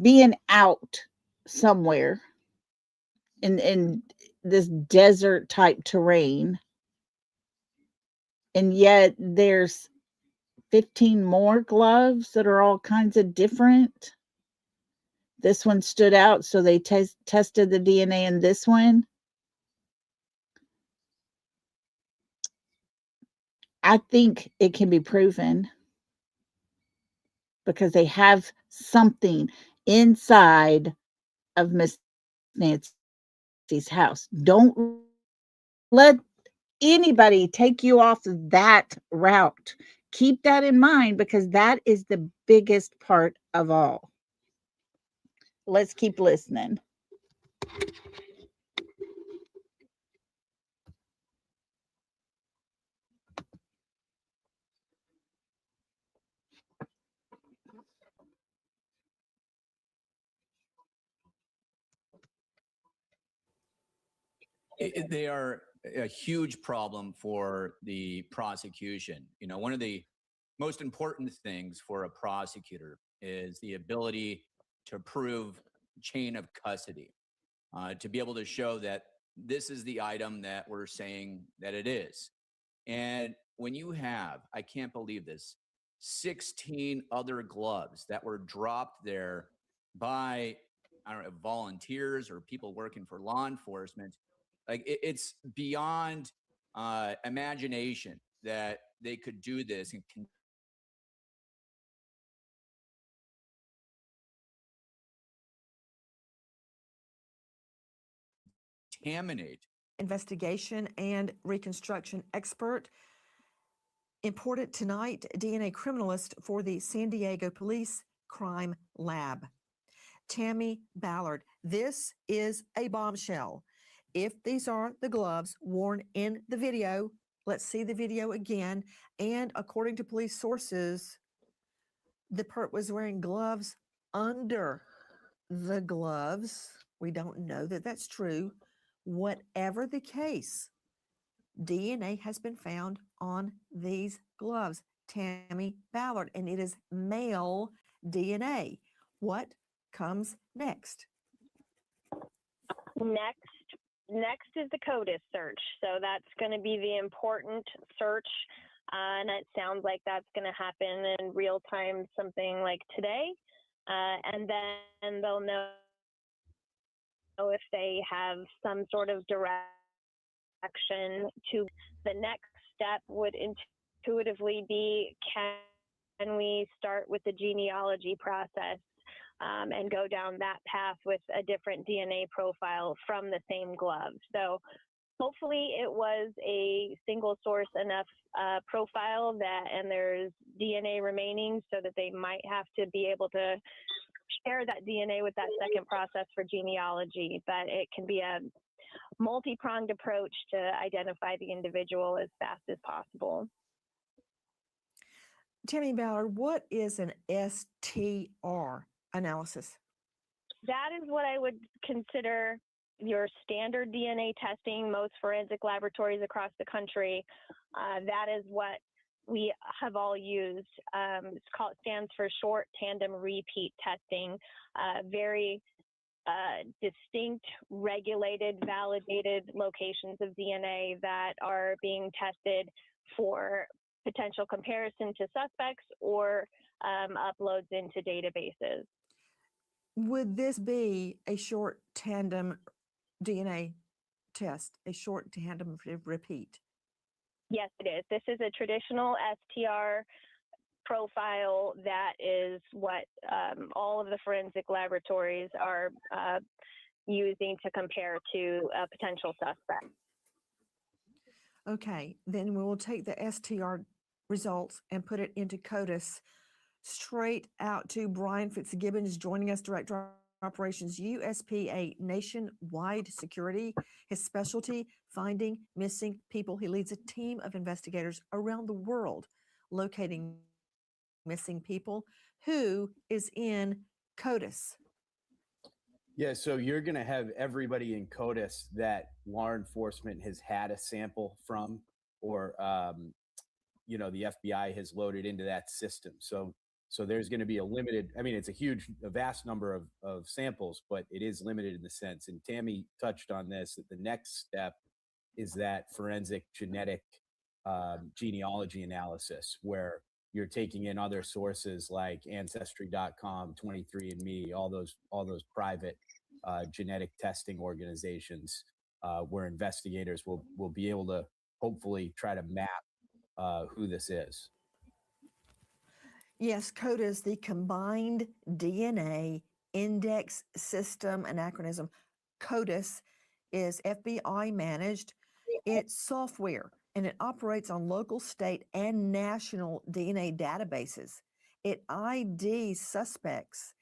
being out somewhere in this desert type terrain, and yet there's 15 more gloves that are all kinds of different. This one stood out, so they tested the DNA in this one. I think it can be proven, because they have something inside of Miss Nancy's Nasty's house. Don't let anybody take you off of that route. Keep that in mind because that is the biggest part of all. Let's keep listening. They are a huge problem for the prosecution. You know, one of the most important things for a prosecutor is the ability to prove chain of custody, to be able to show that this is the item that we're saying that it is. And when you have, I can't believe this, 16 other gloves that were dropped there by, I don't know, volunteers or people working for law enforcement, like it's beyond imagination that they could do this and contaminate. Investigation and reconstruction expert. Important tonight, DNA criminalist for the San Diego Police Crime Lab. Tammy Ballard. This is a bombshell. If these are the gloves worn in the video, let's see the video again. And according to police sources, the perp was wearing gloves under the gloves. We don't know that that's true. Whatever the case, DNA has been found on these gloves. Tammy Ballard, and it is male DNA. What comes next? Next is the CODIS search. So that's going to be the important search. And it sounds like that's going to happen in real time, something like today. And then they'll know if they have some sort of direction to the next step would intuitively be, can we start with the genealogy process and go down that path with a different DNA profile from the same glove? So hopefully it was a single source enough profile that, and there's DNA remaining so that they might have to be able to share that DNA with that second process for genealogy, but it can be a multi-pronged approach to identify the individual as fast as possible. Tammy Ballard, what is an STR analysis? That is what I would consider your standard DNA testing. Most forensic laboratories across the country, that is what we have all used. Stands for short tandem repeat testing. Very distinct, regulated, validated locations of DNA that are being tested for potential comparison to suspects or uploads into databases. Would this be a short tandem DNA test, a short tandem repeat? Yes, it is. This is a traditional STR profile. That is what all of the forensic laboratories are using to compare to a potential suspect. Okay, then we will take the STR results and put it into CODIS. Straight out to Brian Fitzgibbons joining us, Director of Operations, USPA nationwide security. His specialty, finding missing people. He leads a team of investigators around the world locating missing people. Who is in CODIS? Yeah, so you're going to have everybody in CODIS that law enforcement has had a sample from, or the FBI has loaded into that system. So there's going to be a limited, I mean, it's a vast number of samples, but it is limited in the sense. And Tammy touched on this, that the next step is that forensic genetic genealogy analysis, where you're taking in other sources like Ancestry.com, 23andMe, all those private genetic testing organizations, where investigators will be able to hopefully try to map who this is. Yes, CODIS, the Combined DNA Index System, an acronym. CODIS is FBI managed. It's software and it operates on local, state, and national DNA databases. It IDs suspects,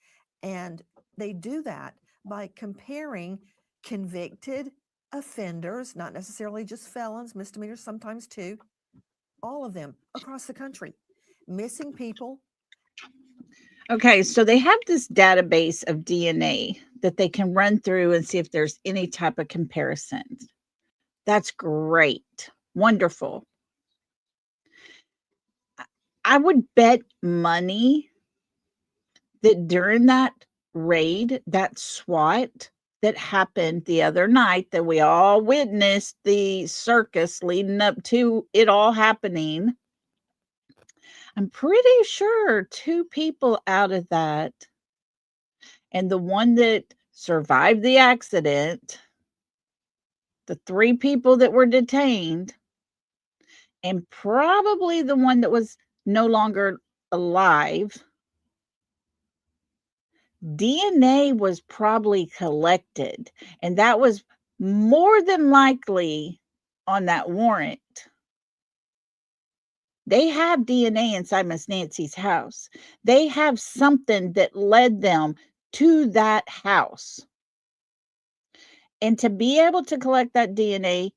and they do that by comparing convicted offenders, not necessarily just felons, misdemeanors sometimes too, all of them across the country, missing people. Okay, so they have this database of DNA that they can run through and see if there's any type of comparison. That's great. Wonderful. I would bet money that during that raid, that SWAT that happened the other night, that we all witnessed the circus leading up to it all happening, I'm pretty sure 2 people out of that, and the one that survived the accident, the 3 people that were detained, and probably the one that was no longer alive, DNA was probably collected, and that was more than likely on that warrant. They have DNA inside Miss Nancy's house. They have something that led them to that house. And to be able to collect that DNA,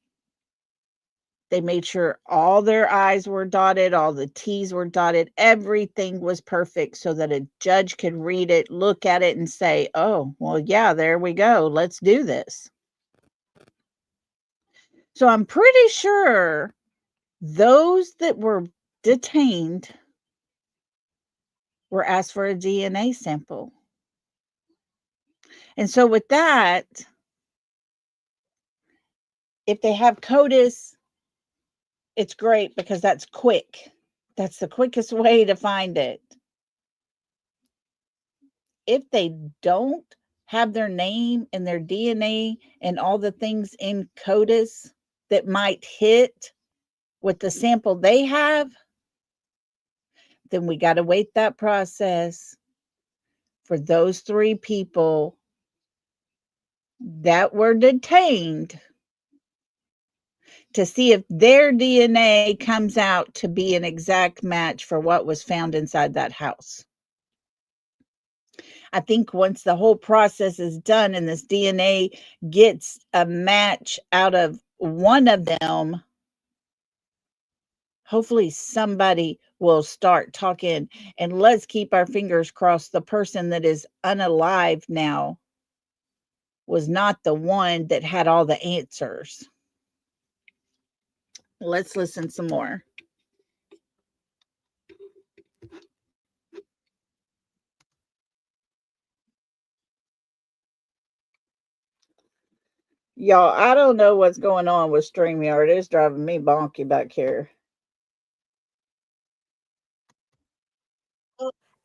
they made sure all their I's were dotted, all the T's were dotted, everything was perfect so that a judge could read it, look at it, and say, oh, well, yeah, there we go. Let's do this. So I'm pretty sure those that were detained were asked for a DNA sample. And so with that, if they have CODIS, it's great because that's quick. That's the quickest way to find it. If they don't have their name and their DNA and all the things in CODIS that might hit with the sample they have, then we got to wait that process for those 3 people that were detained to see if their DNA comes out to be an exact match for what was found inside that house. I think once the whole process is done and this DNA gets a match out of one of them, hopefully somebody will start talking, and let's keep our fingers crossed the person that is unalive now was not the one that had all the answers. Let's listen some more. Y'all, I don't know what's going on with StreamYard. It's driving me bonky back here.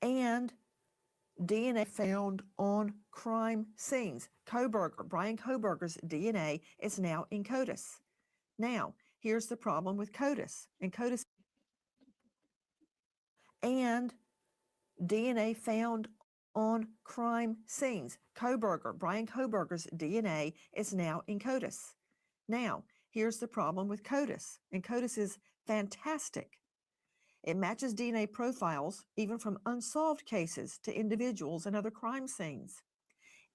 And DNA found on crime scenes. Brian Kohberger's DNA is now in CODIS. Now, here's the problem with CODIS. And DNA found on crime scenes. Brian Kohberger's DNA is now in CODIS. Now, here's the problem with CODIS. And CODIS is fantastic. It matches DNA profiles, even from unsolved cases, to individuals and other crime scenes.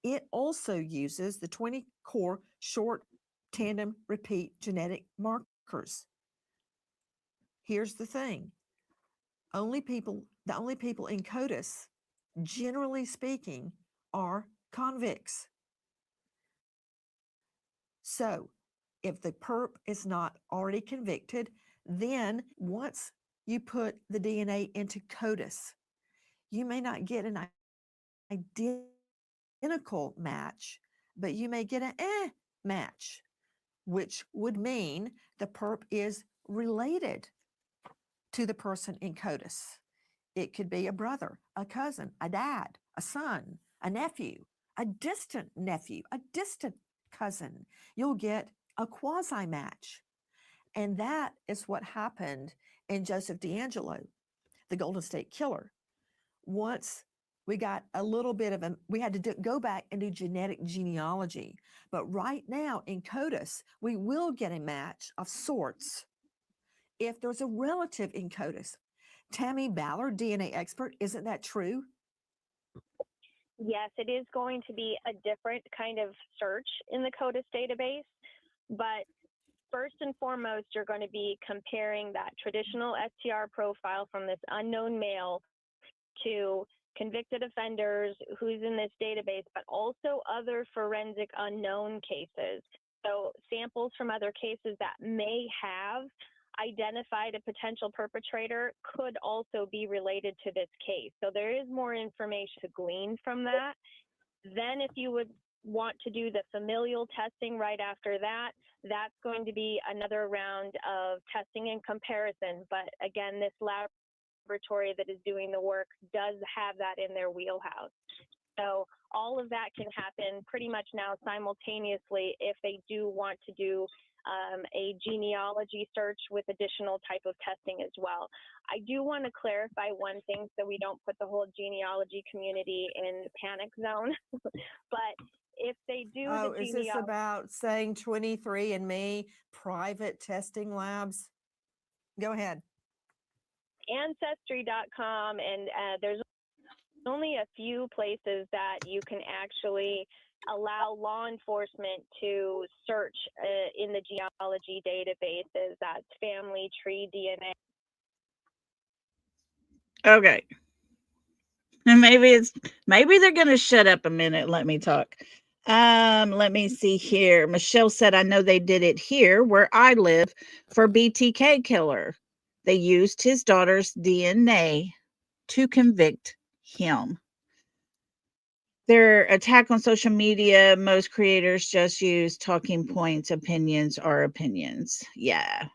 It also uses the 20 core short tandem repeat genetic markers. Here's the thing. The only people in CODIS, generally speaking, are convicts. So if the perp is not already convicted, then once you put the DNA into CODIS, you may not get an identical match, but you may get an match, which would mean the perp is related to the person in CODIS. It could be a brother, a cousin, a dad, a son, a nephew, a distant nephew, a distant cousin. You'll get a quasi match. And that is what happened in Joseph DeAngelo, the Golden State Killer. Once We got a little bit of a, we had to go back and do genetic genealogy. But right now in CODIS, we will get a match of sorts if there's a relative in CODIS. Tammy Ballard, DNA expert, isn't that true? Yes, it is going to be a different kind of search in the CODIS database, but first and foremost, you're going to be comparing that traditional STR profile from this unknown male to convicted offenders who's in this database, but also other forensic unknown cases. So samples from other cases that may have identified a potential perpetrator could also be related to this case. So there is more information to glean from that. Then if you would want to do the familial testing right after that, that's going to be another round of testing and comparison. But again, this laboratory that is doing the work does have that in their wheelhouse. So all of that can happen pretty much now simultaneously if they do want to do a genealogy search with additional type of testing as well. I do want to clarify one thing so we don't put the whole genealogy community in panic zone, but if they do Oh, the is this about saying 23andMe private testing labs? Go ahead. Ancestry.com, and there's only a few places that you can actually allow law enforcement to search in the genealogy databases. That's Family Tree, DNA. Okay. And maybe they're gonna shut up a minute and let me talk. Let me see here. Michelle said, I know they did it here where I live for BTK killer. They used his daughter's DNA to convict him. Their attack on social media, most creators just use talking points, opinions are opinions. Yeah.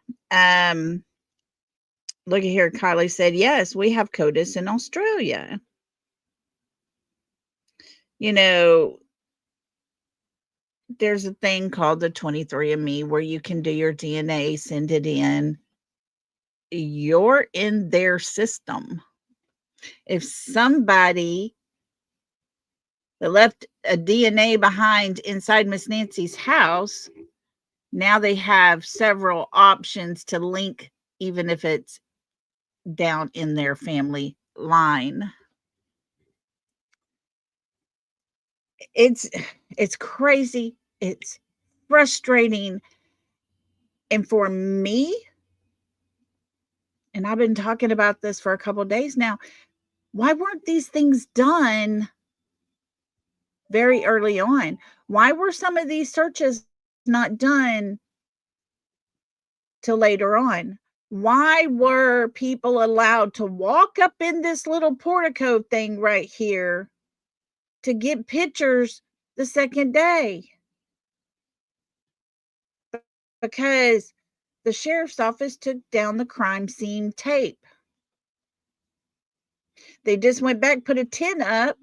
Look at here. Kylie said, yes, we have CODIS in Australia. You know, there's a thing called the 23andMe where you can do your DNA, send it in. You're in their system. If somebody that left a DNA behind inside Miss Nancy's house, now they have several options to link, even if it's down in their family line. It's crazy. It's frustrating. And for me, and I've been talking about this for a couple of days now, why weren't these things done very early on? Why were some of these searches not done till later on? Why were people allowed to walk up in this little portico thing right here to get pictures the second day? Because the sheriff's office took down the crime scene tape. They just went back, put a 10 up.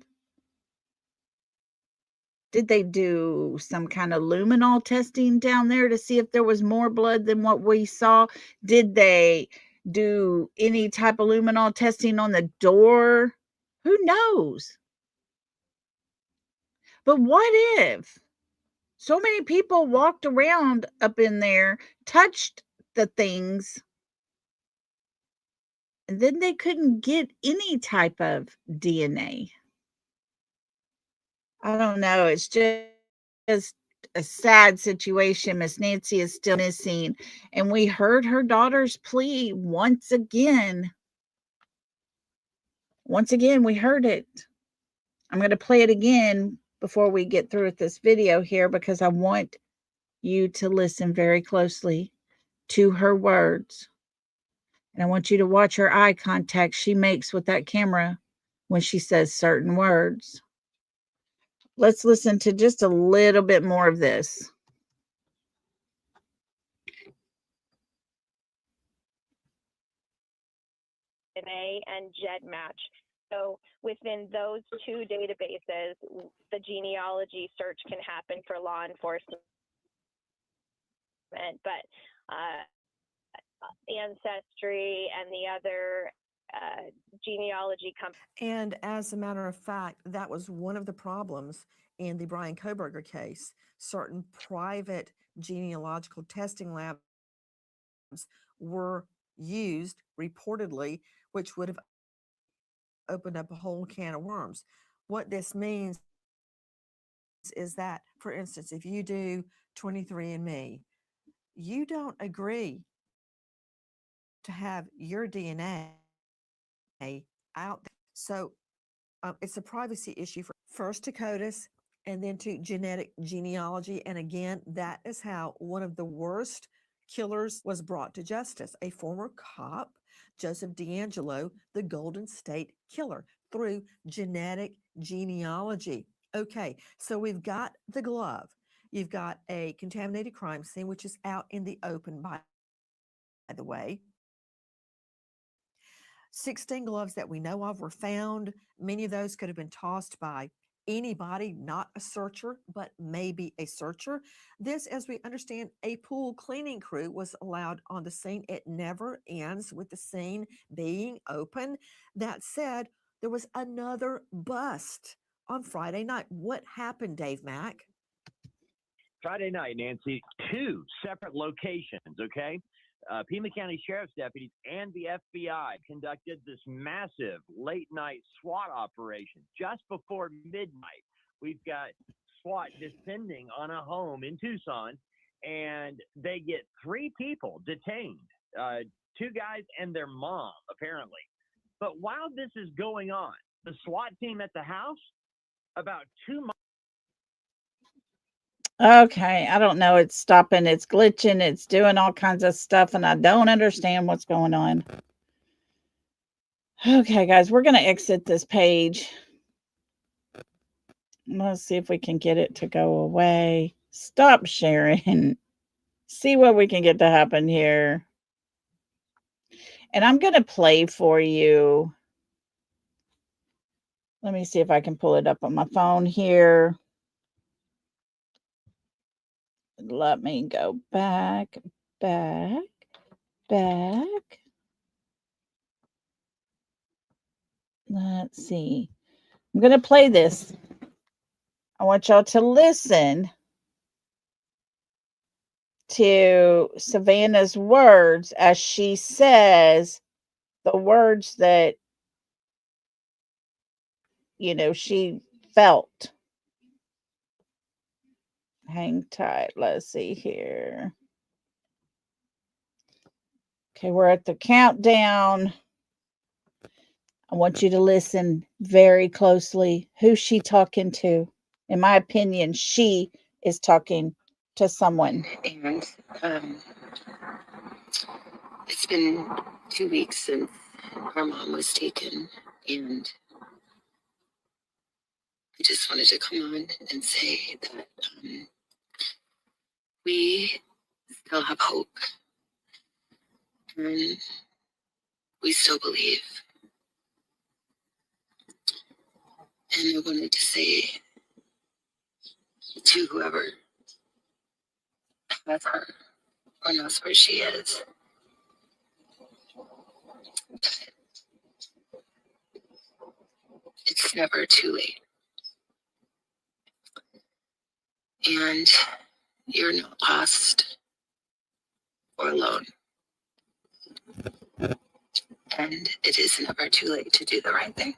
Did they do some kind of luminol testing down there to see if there was more blood than what we saw? Did they do any type of luminol testing on the door? Who knows? But what if so many people walked around up in there, touched the things, and then they couldn't get any type of DNA? I don't know. It's just a sad situation. Miss Nancy is still missing, and we heard her daughter's plea once again. Once again, we heard it. I'm going to play it again before we get through with this video here because I want you to listen very closely to her words. And I want you to watch her eye contact she makes with that camera when she says certain words. Let's listen to just a little bit more of this. DNA and GEDmatch. So within those two databases, the genealogy search can happen for law enforcement. But Ancestry and the other genealogy company. And as a matter of fact, that was one of the problems in the Brian Koberger case. Certain private genealogical testing labs were used reportedly, which would have opened up a whole can of worms. What this means is that, for instance, if you do 23andMe, you don't agree to have your DNA out there. So it's a privacy issue first to CODIS and then to genetic genealogy. And again, that is how one of the worst killers was brought to justice. A former cop, Joseph D'Angelo, the Golden State Killer, through genetic genealogy. Okay, so we've got the glove. You've got a contaminated crime scene, which is out in the open, by the way. 16 gloves that we know of were found. Many of those could have been tossed by anybody, not a searcher, but maybe a searcher. This, as we understand, a pool cleaning crew was allowed on the scene. It never ends with the scene being open. That said, there was another bust on Friday night. What happened, Dave Mack? Friday night, Nancy, 2 separate locations, okay? Pima County Sheriff's deputies and the FBI conducted this massive late-night SWAT operation just before midnight. We've got SWAT descending on a home in Tucson, and they get 3 people detained, 2 guys and their mom, apparently. But while this is going on, the SWAT team at the house, about 2 miles. Okay, I don't know. It's stopping, it's glitching, it's doing all kinds of stuff, and I don't understand what's going on. Okay, guys, we're going to exit this page. Let's see if we can get it to go away. Stop sharing. See what we can get to happen here. And I'm going to play for you. Let me see if I can pull it up on my phone here. Let me go back. Let's see. I'm going to play this. I want y'all to listen to Savannah's words as she says the words that, you know, she felt. Hang tight. Let's see here. Okay, we're at the countdown. I want you to listen very closely. Who's she talking to? In my opinion, she is talking to someone. And it's been 2 weeks since our mom was taken, and I just wanted to come on and say that we still have hope, and we still believe. And I wanted to say to whoever has her or knows where she is, that it's never too late. And you're not lost or alone. And it is never too late to do the right thing.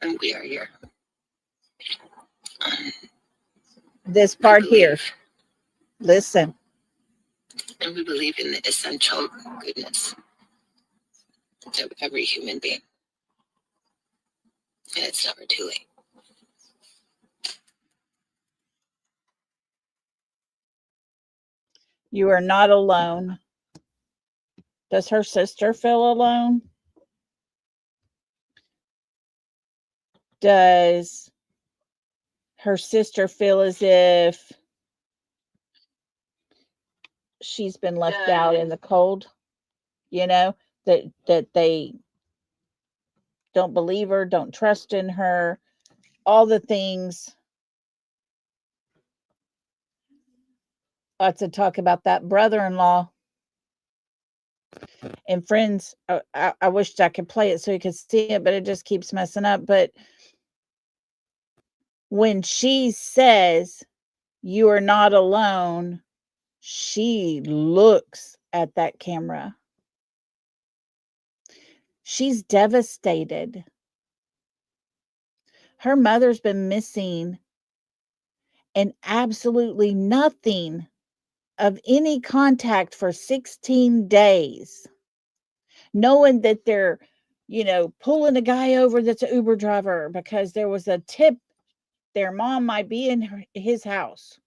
And we are here. This part here. Listen. And we believe in the essential goodness of every human being. And it's never too late. You are not alone. Does her sister feel alone? Does her sister feel as if she's been left out in the cold? You know, that they don't believe her, don't trust in her, all the things. Lots of talk about that brother-in-law. And friends, I wished I could play it so you could see it, but it just keeps messing up. But when she says, "You are not alone," she looks at that camera. She's devastated. Her mother's been missing and absolutely nothing of any contact for 16 days, knowing that they're, pulling a guy over that's an Uber driver because there was a tip their mom might be in his house.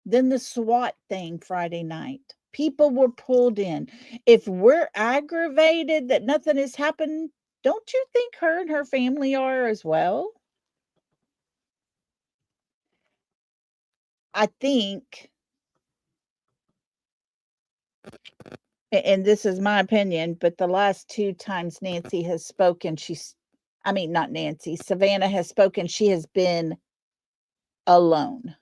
Then the SWAT thing Friday night. People were pulled in. If we're aggravated that nothing has happened, don't you think her and her family are as well? I think, and this is my opinion, but the last 2 times Nancy has spoken, not Nancy, Savannah has spoken, she has been alone.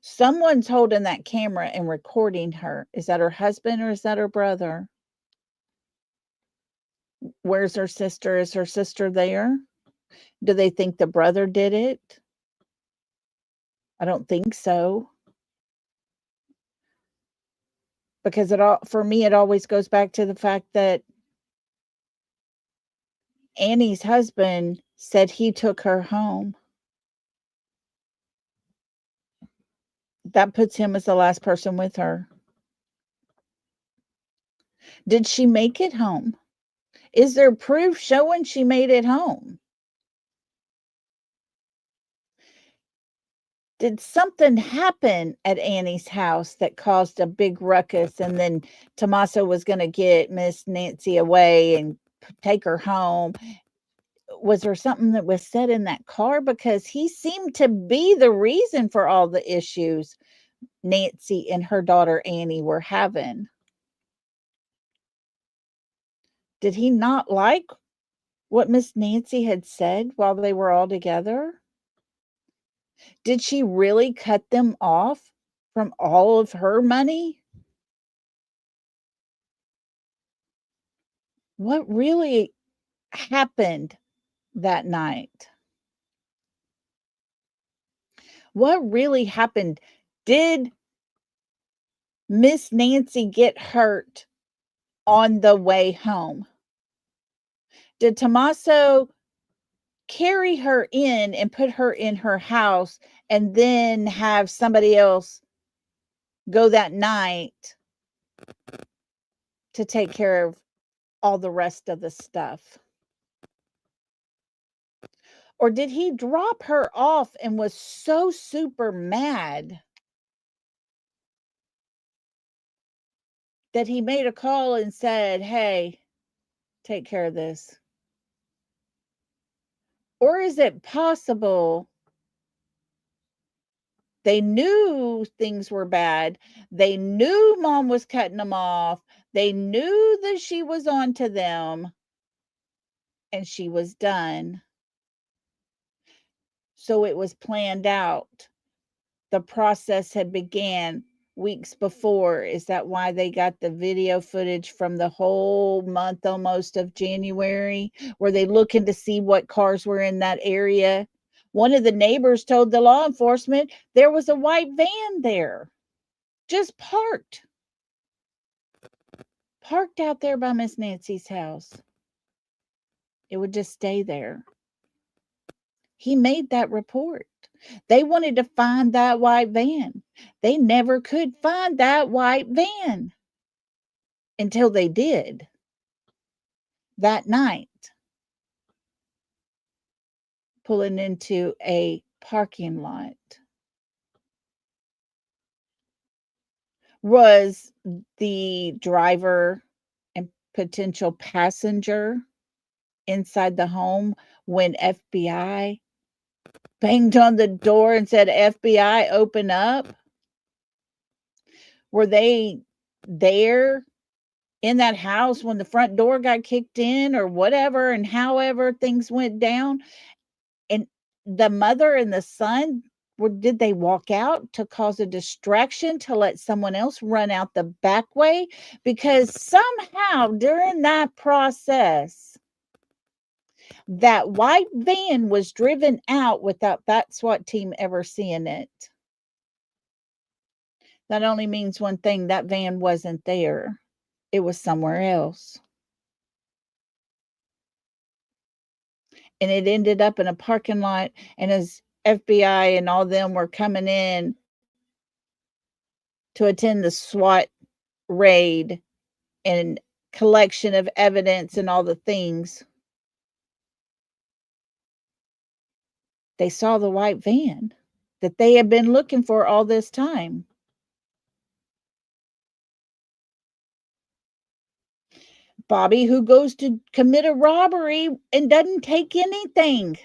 Someone's holding that camera and recording her. Is that her husband or is that her brother? Where's her sister? Is her sister there? Do they think the brother did it? I don't think so. Because for me, it always goes back to the fact that Annie's husband said he took her home. That puts him as the last person with her. Did she make it home? Is there proof showing she made it home? Did something happen at Annie's house that caused a big ruckus, and then Tommaso was going to get Miss Nancy away and take her home? Was there something that was said in that car? Because he seemed to be the reason for all the issues Nancy and her daughter Annie were having. Did he not like what Miss Nancy had said while they were all together? Did she really cut them off from all of her money? What really happened that night? What really happened? Did Miss Nancy get hurt on the way home? Did Tommaso carry her in and put her in her house and then have somebody else go that night to take care of all the rest of the stuff? Or did he drop her off and was so super mad that he made a call and said, "Hey, take care of this"? Or is it possible they knew things were bad? They knew mom was cutting them off. They knew that she was on to them and she was done. So it was planned out. The process had began weeks before. Is that why they got the video footage from the whole month almost of January? Were they looking to see what cars were in that area? One of the neighbors told the law enforcement there was a white van there, just parked out there by Miss Nancy's house. It would just stay there. He made that report. They wanted to find that white van. They never could find that white van until they did that night, pulling into a parking lot. Was the driver and potential passenger inside the home when FBI banged on the door and said, "FBI, open up"? Were they there in that house when the front door got kicked in or whatever, and however things went down? And the mother and the son Did they walk out to cause a distraction to let someone else run out the back way? Because somehow during that process, that white van was driven out without that SWAT team ever seeing it. That only means one thing: that van wasn't there, it was somewhere else. And it ended up in a parking lot. And as FBI and all them were coming in to attend the SWAT raid and collection of evidence and all the things, they saw the white van that they had been looking for all this time. Bobby, who goes to commit a robbery and doesn't take anything.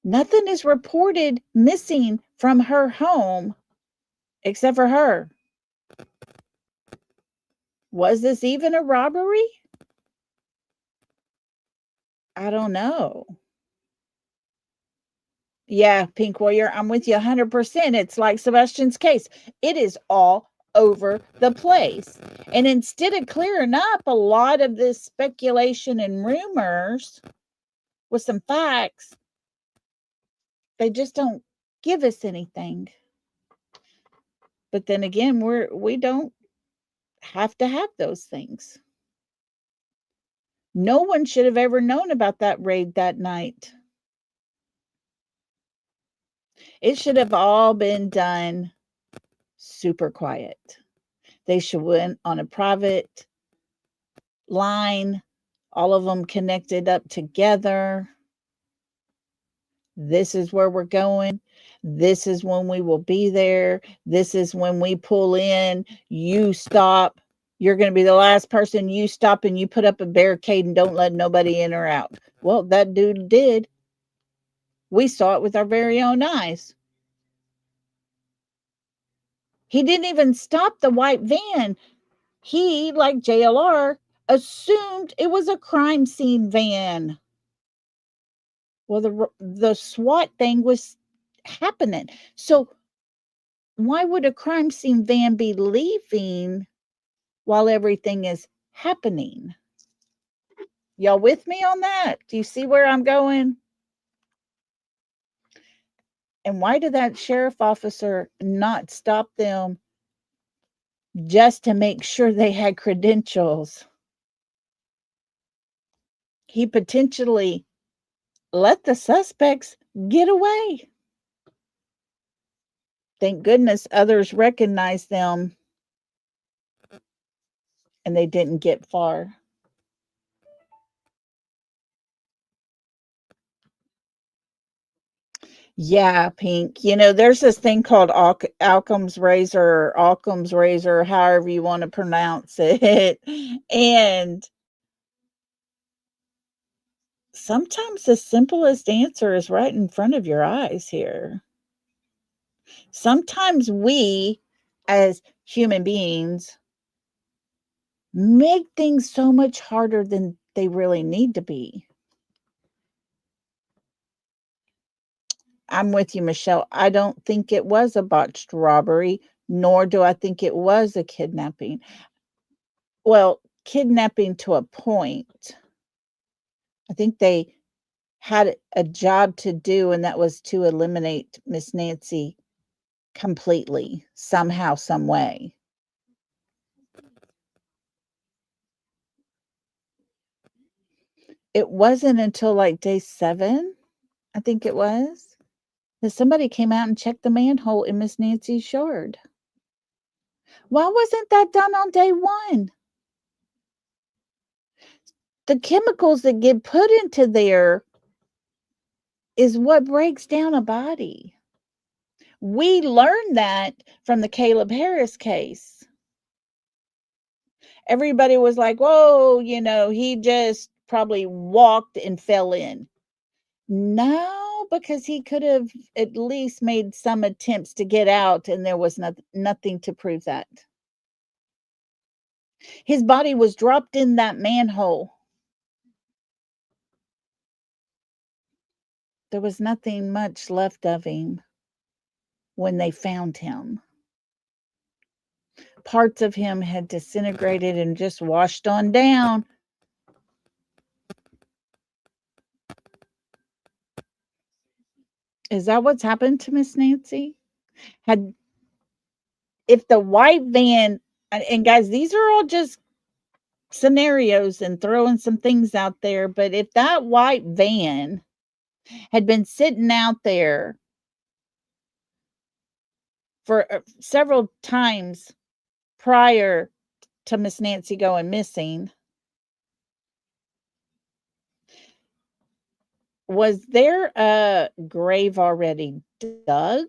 Nothing is reported missing from her home except for her. Was this even a robbery? I don't know. Yeah, Pink Warrior, I'm with you 100%. It's like Sebastian's case. It is all over the place. And instead of clearing up a lot of this speculation and rumors with some facts, they just don't give us anything. But then again, we don't have to have those things. No one should have ever known about that raid that night. It should have all been done super quiet. They should went on a private line, all of them connected up together. This is where we're going. This is when we will be there. This is when we pull in. You stop. You're going to be the last person. You stop and you put up a barricade and don't let nobody in or out. Well, that dude did. We saw it with our very own eyes. He didn't even stop the white van. He, like JLR, assumed it was a crime scene van. Well, the SWAT thing was happening. So why would a crime scene van be leaving while everything is happening? Y'all with me on that? Do you see where I'm going? And why did that sheriff officer not stop them just to make sure they had credentials? He potentially let the suspects get away. Thank goodness others recognized them and they didn't get far. Yeah, Pink. You know, there's this thing called Occam's razor, however you want to pronounce it. And sometimes the simplest answer is right in front of your eyes here. Sometimes we, as human beings, make things so much harder than they really need to be. I'm with you, Michelle. I don't think it was a botched robbery, nor do I think it was a kidnapping. Well, kidnapping to a point. I think they had a job to do, and that was to eliminate Miss Nancy completely, somehow, some way. It wasn't until like day 7, I think it was, that somebody came out and checked the manhole in Miss Nancy's yard. Why wasn't that done on day 1? The chemicals that get put into there is what breaks down a body. We learned that from the Caleb Harris case. Everybody was like, whoa, you know, he just probably walked and fell in. No, because he could have at least made some attempts to get out, and there was nothing to prove that. His body was dropped in that manhole. There was nothing much left of him when they found him. Parts of him had disintegrated and just washed on down. Is that what's happened to Miss Nancy? If the white van, and guys, these are all just scenarios and throwing some things out there, but if that white van had been sitting out there for several times prior to Miss Nancy going missing, was there a grave already dug?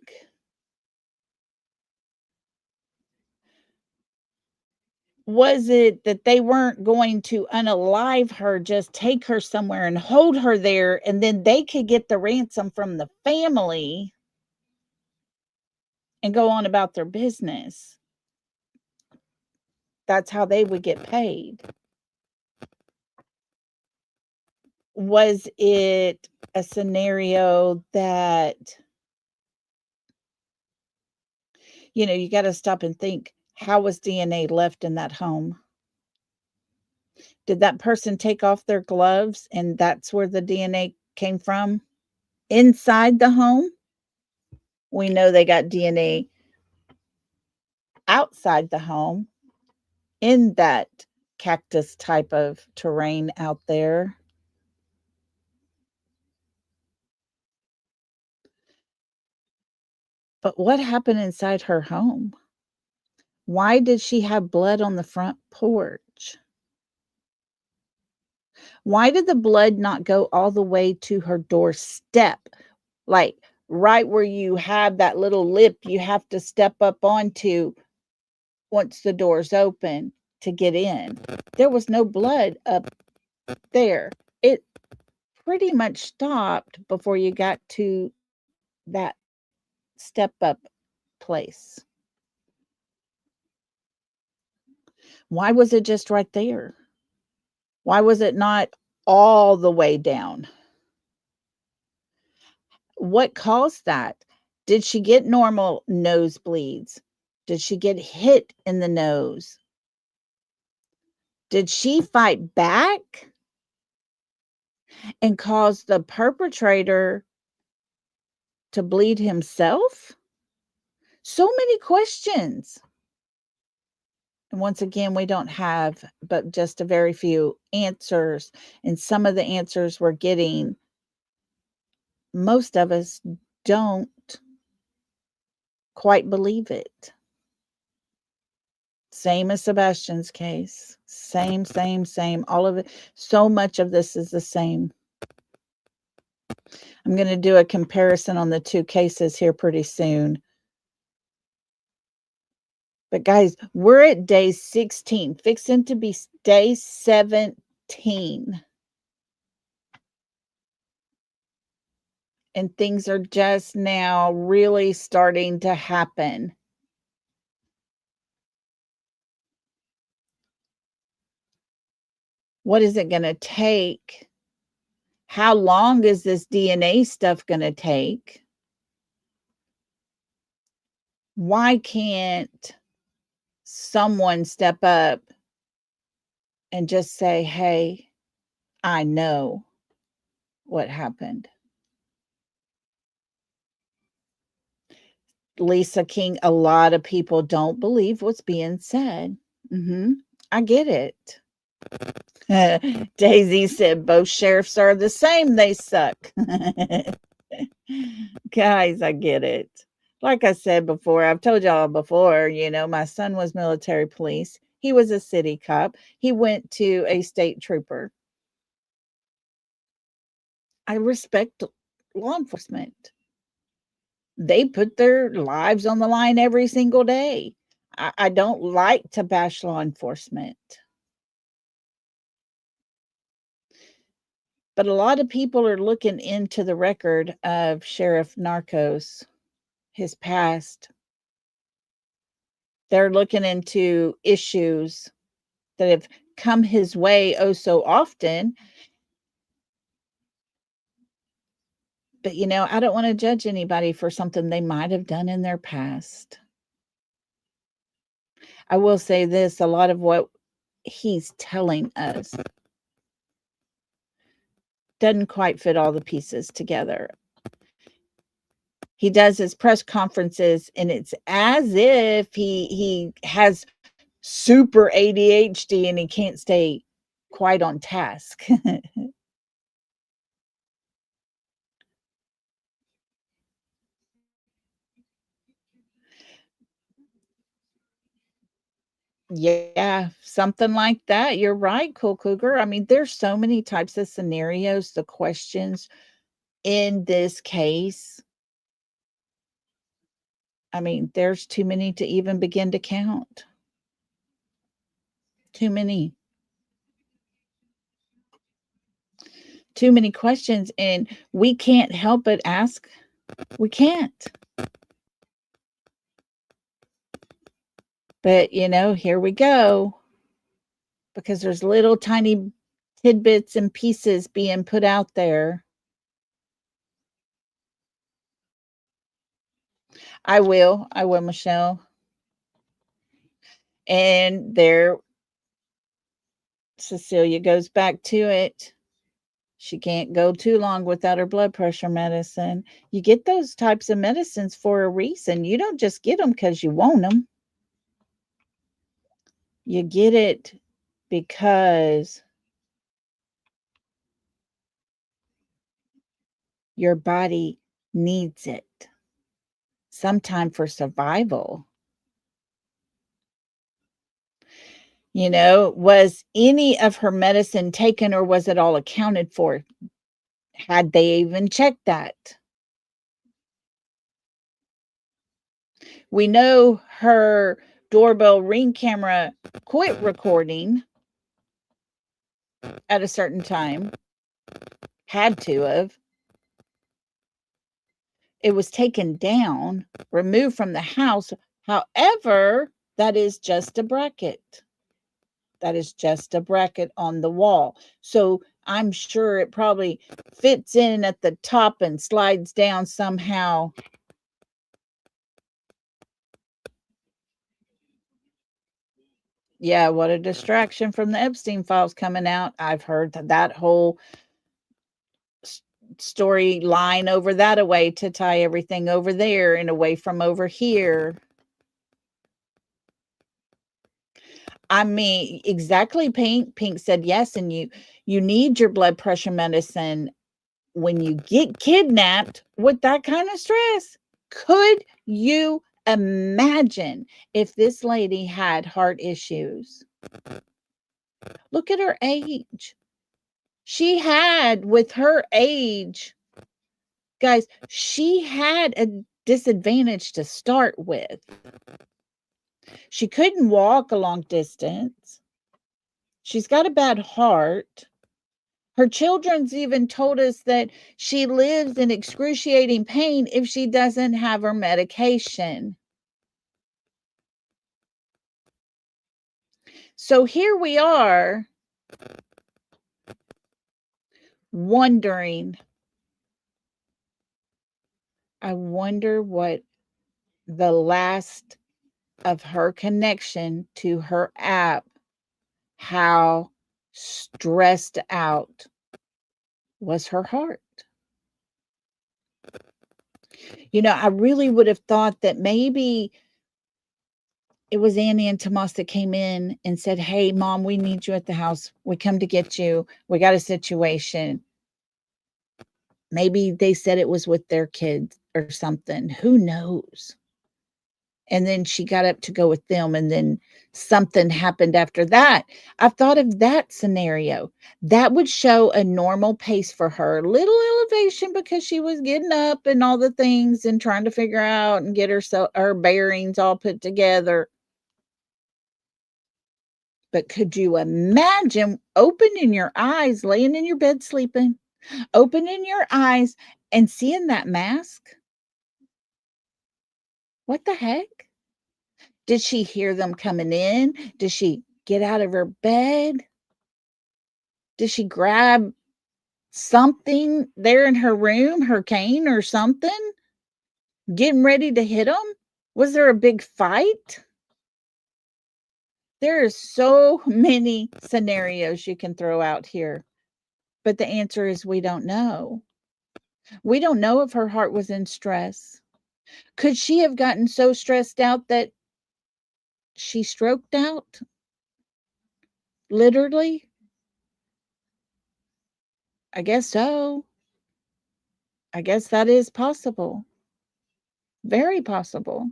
Was it that they weren't going to unalive her, just take her somewhere and hold her there, and then they could get the ransom from the family and go on about their business? That's how they would get paid. Was it a scenario that, you got to stop and think, how was DNA left in that home? Did that person take off their gloves and that's where the DNA came from? Inside the home? We know they got DNA outside the home in that cactus type of terrain out there. But what happened inside her home? Why did she have blood on the front porch? Why did the blood not go all the way to her doorstep? Like right where you have that little lip you have to step up onto once the door's open to get in. There was no blood up there. It pretty much stopped before you got to that step up place. Why was it just right there? Why was it not all the way down? What caused that? Did she get normal nosebleeds? Did she get hit in the nose? Did she fight back and cause the perpetrator to bleed himself? So many questions. And once again, we don't have but just a very few answers. And some of the answers we're getting, most of us don't quite believe it. Same as Sebastian's case. Same. All of it. So much of this is the same. I'm going to do a comparison on the two cases here pretty soon. But guys, we're at day 16, fixing to be day 17. And things are just now really starting to happen. What is it going to take? How long is this DNA stuff going to take? Why can't someone step up and just say, hey, I know what happened? Lisa King, a lot of people don't believe what's being said. I get it. Daisy said both sheriffs are the same. They suck. Guys, I get it. Like I said before, I've told y'all before, my son was military police. He was a city cop. He went to a state trooper. I respect law enforcement. They put their lives on the line every single day. I don't like to bash law enforcement. But a lot of people are looking into the record of Sheriff Narcos, his past. They're looking into issues that have come his way oh so often. But, I don't want to judge anybody for something they might have done in their past. I will say this, a lot of what he's telling us doesn't quite fit all the pieces together. He does his press conferences, and it's as if he has super ADHD and he can't stay quite on task. Yeah, something like that. You're right, Cool Cougar. I mean, there's so many types of scenarios, the questions in this case. I mean, there's too many to even begin to count. Too many. Too many questions, and we can't help but ask. We can't. But, here we go. Because there's little tiny tidbits and pieces being put out there. I will, Michelle. And there, Cecilia goes back to it. She can't go too long without her blood pressure medicine. You get those types of medicines for a reason. You don't just get them because you want them. You get it because your body needs it. Sometime for survival. Was any of her medicine taken or was it all accounted for? Had they even checked that? We know her doorbell ring camera quit recording at a certain time. Had to have. It was taken down, removed from the house. However, that is just a bracket. That is just a bracket on the wall. So I'm sure it probably fits in at the top and slides down somehow. Yeah, what a distraction from the Epstein files coming out. I've heard that whole storyline over that away to tie everything over there and away from over here. I mean, exactly, Pink. Pink said yes, and you need your blood pressure medicine when you get kidnapped with that kind of stress. Could you imagine if this lady had heart issues? Look at her age. She had, with her age, guys, she had a disadvantage to start with. She couldn't walk a long distance. She's got a bad heart. Her children's even told us that she lives in excruciating pain if she doesn't have her medication. So here we are wondering, I wonder what the last of her connection to her app, how stressed out was her heart. I really would have thought that maybe it was Annie and Tomas that came in and said, "Hey, Mom, we need you at the house. We come to get you. We got a situation." Maybe they said it was with their kids or something. Who knows? And then she got up to go with them, and then something happened after that. I've thought of that scenario. That would show a normal pace for her. Little elevation because she was getting up and all the things and trying to figure out and get her bearings all put together. But could you imagine opening your eyes, laying in your bed sleeping, opening your eyes and seeing that mask? What the heck? Did she hear them coming in? Did she get out of her bed? Did she grab something there in her room, her cane or something, getting ready to hit him? Was there a big fight? There are so many scenarios you can throw out here, but the answer is we don't know. We don't know if her heart was in stress. Could she have gotten so stressed out that she stroked out? Literally? I guess so. I guess that is possible. Very possible.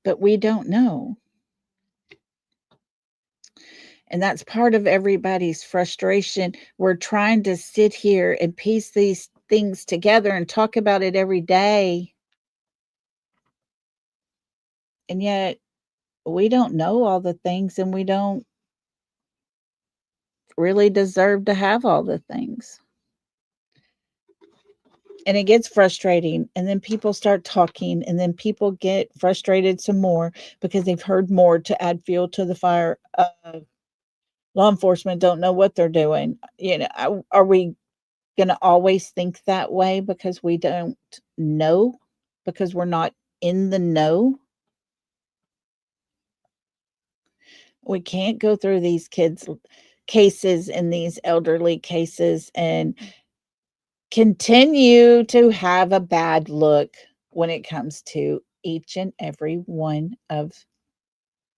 But we don't know. And that's part of everybody's frustration. We're trying to sit here and piece these things together and talk about it every day. And yet we don't know all the things, and we don't really deserve to have all the things. And it gets frustrating, and then people start talking, and then people get frustrated some more because they've heard more to add fuel to the fire. Law enforcement don't know what they're doing. Are we going to always think that way because we don't know, because we're not in the know? We can't go through these kids' cases and these elderly cases and continue to have a bad look when it comes to each and every one of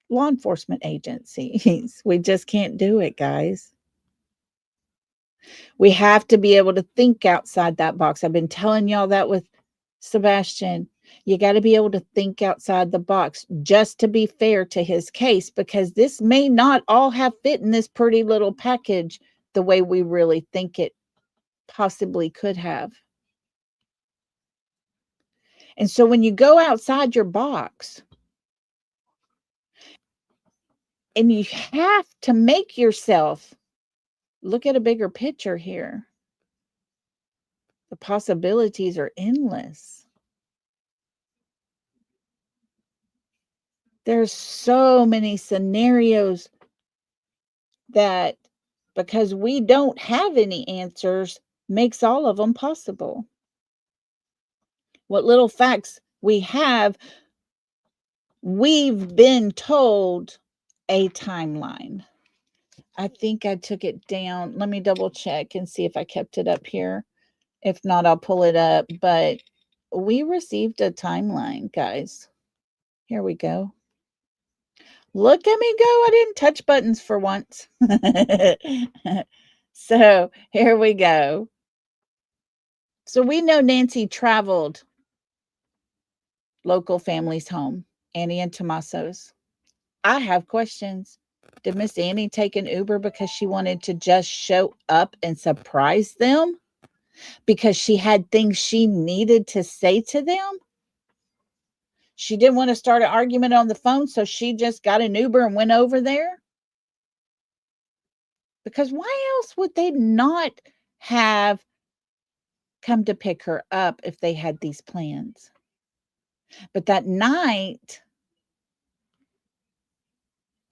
law enforcement agencies. We just can't do it, guys. We have to be able to think outside that box. I've been telling y'all that with Sebastian. You got to be able to think outside the box just to be fair to his case, because this may not all have fit in this pretty little package the way we really think it possibly could have. And so when you go outside your box and you have to make yourself look at a bigger picture here, the possibilities are endless. There's so many scenarios that, because we don't have any answers, makes all of them possible. What little facts we have, we've been told a timeline. I think I took it down. Let me double check and see if I kept it up here. If not, I'll pull it up. But we received a timeline, guys. Here we go. Look at me go. I didn't touch buttons for once. So here we go. So we know Nancy traveled local family's home, Annie and Tommaso's. I have questions. Did Miss Annie take an Uber because she wanted to just show up and surprise them? Because she had things she needed to say to them? She didn't want to start an argument on the phone, so she just got an Uber and went over there? Because why else would they not have come to pick her up if they had these plans? But that night,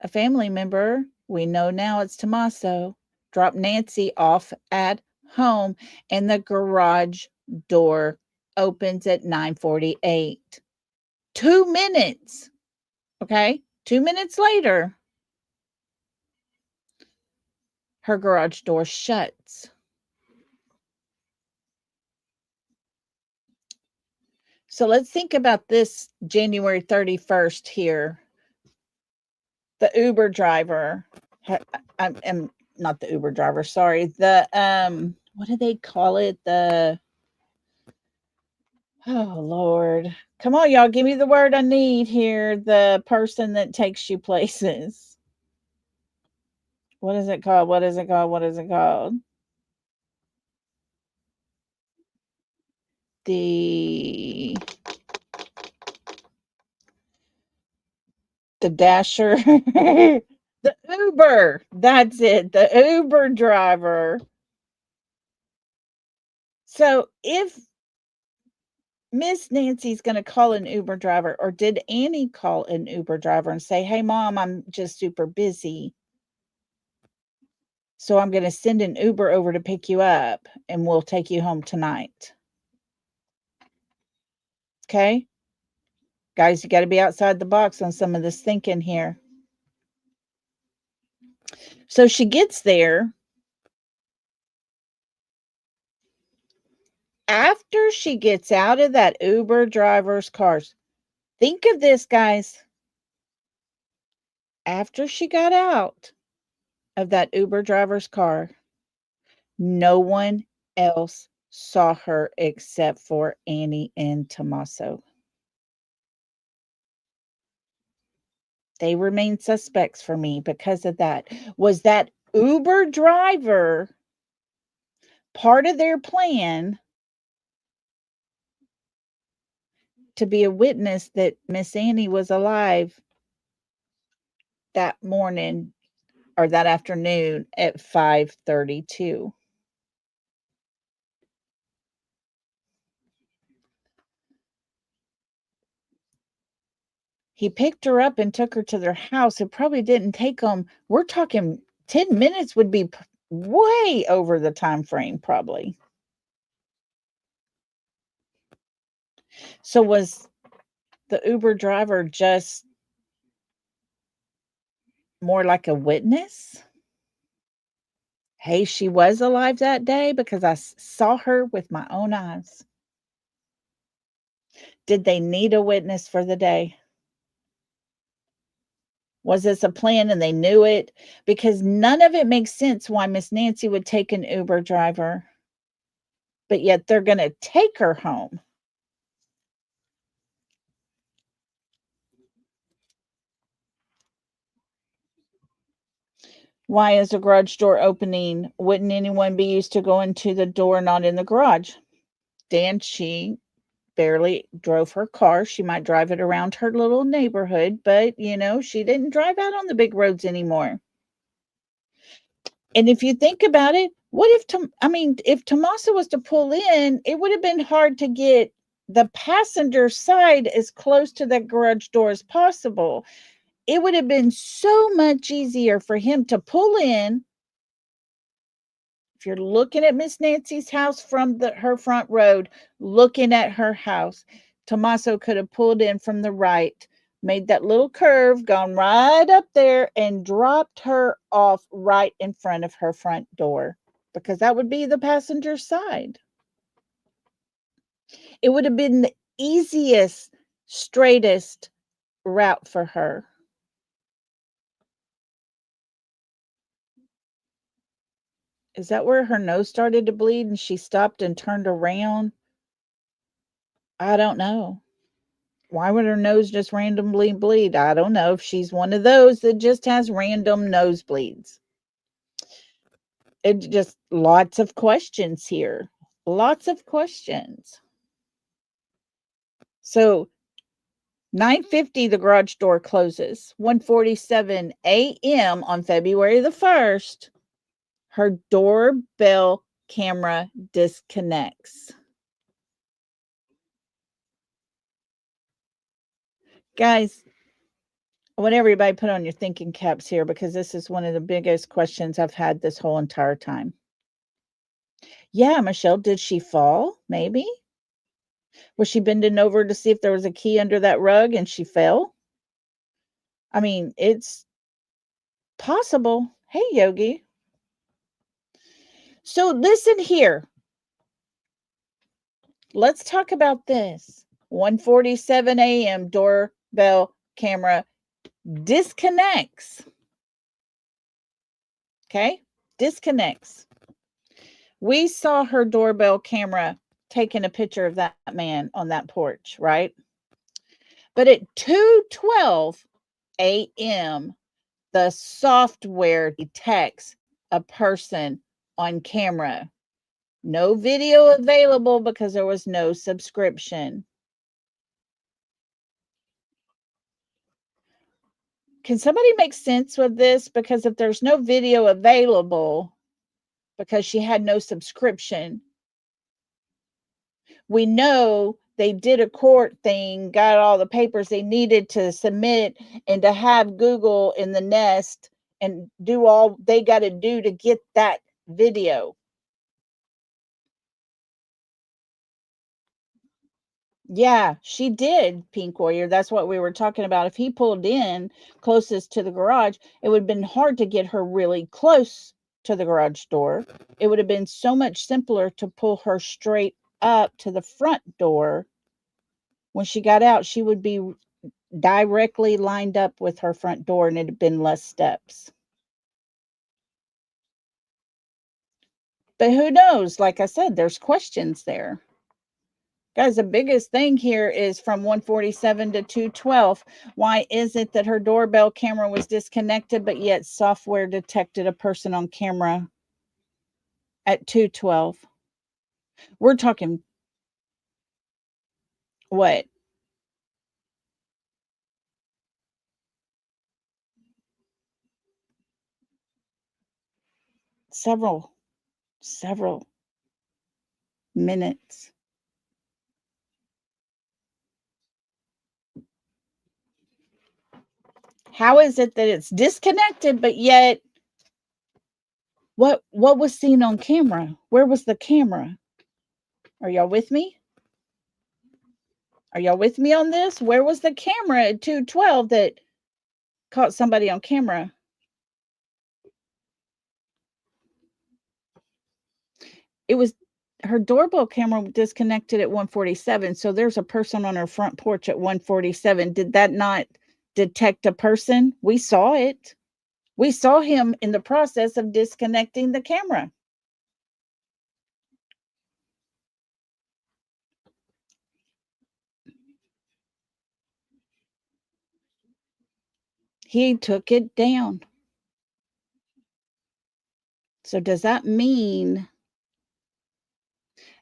a family member, we know now it's Tommaso, dropped Nancy off at home, and the garage door opens at 9:48. 2 minutes. Okay? 2 minutes later, her garage door shuts. So let's think about this January 31st here. The Uber driver, I'm not the Uber driver, sorry. The, what do they call it? Oh, Lord. Come on, y'all. Give me the word I need here. The person that takes you places. What is it called? What is it called? What is it called? The dasher. The Uber. That's it. The Uber driver. So if Miss Nancy's going to call an Uber driver, or did Annie call an Uber driver and say, hey, Mom, I'm just super busy, So I'm going to send an Uber over to pick you up and we'll take you home tonight. Okay? Guys, you got to be outside the box on some of this thinking here. So she gets there. After she gets out of that Uber driver's car, think of this, guys. After she got out of that Uber driver's car, no one else saw her except for Annie and Tommaso. They remain suspects for me because of that. Was that Uber driver part of their plan to be a witness that Miss Annie was alive that morning or that afternoon at 5:32? He picked her up and took her to their house. It probably didn't take them, we're talking 10 minutes would be way over the time frame probably. So was the Uber driver just more like a witness? Hey, she was alive that day because I saw her with my own eyes. Did they need a witness for the day? Was this a plan and they knew it? Because none of it makes sense why Miss Nancy would take an Uber driver, but yet they're going to take her home. Why is a garage door opening? Wouldn't anyone be used to going to the door, not in the garage? Dan, she barely drove her car. She might drive it around her little neighborhood, but, you know, she didn't drive out on the big roads anymore. And if you think about it, what if, if Tommaso was to pull in, it would have been hard to get the passenger side as close to that garage door as possible. It would have been so much easier for him to pull in. If you're looking at Miss Nancy's house from her front road, looking at her house, Tommaso could have pulled in from the right, made that little curve, gone right up there, and dropped her off right in front of her front door, because that would be the passenger side. It would have been the easiest, straightest route for her. Is that where her nose started to bleed and she stopped and turned around? I don't know. Why would her nose just randomly bleed? I don't know if she's one of those that just has random nosebleeds. It just lots of questions here. Lots of questions. So 9:50, the garage door closes. 1:47 a.m. on February the 1st, her doorbell camera disconnects. Guys, I want everybody put on your thinking caps here, because this is one of the biggest questions I've had this whole entire time. Yeah, Michelle, did she fall? Maybe. Was she bending over to see if there was a key under that rug and she fell? I mean, it's possible. Hey, Yogi. So listen here. Let's talk about this. 1:47 a.m. doorbell camera disconnects. Okay? Disconnects. We saw her doorbell camera taking a picture of that man on that porch, right? But at 2:12 a.m., the software detects a person on camera. No video available because there was no subscription. Can somebody make sense with this? Because if there's no video available because she had no subscription, we know they did a court thing, got all the papers they needed to submit and to have Google in the Nest and do all they got to do to get that video. Yeah, she did, Pink Warrior. That's what we were talking about. If he pulled in closest to the garage, it would have been hard to get her really close to the garage door. It would have been so much simpler to pull her straight up to the front door. When she got out, she would be directly lined up with her front door, and it'd have been less steps. But who knows? Like I said, there's questions there. Guys, the biggest thing here is from 147 to 212. Why is it that her doorbell camera was disconnected, but yet software detected a person on camera at 212? We're talking what? Several minutes. How is it that it's disconnected, but yet what was seen on camera? Where was the camera? Are y'all with me? Are y'all with me on this? Where was the camera at 212 that caught somebody on camera? It was her doorbell camera disconnected at 147. So there's a person on her front porch at 147. Did that not detect a person? We saw it. We saw him in the process of disconnecting the camera. He took it down. So does that mean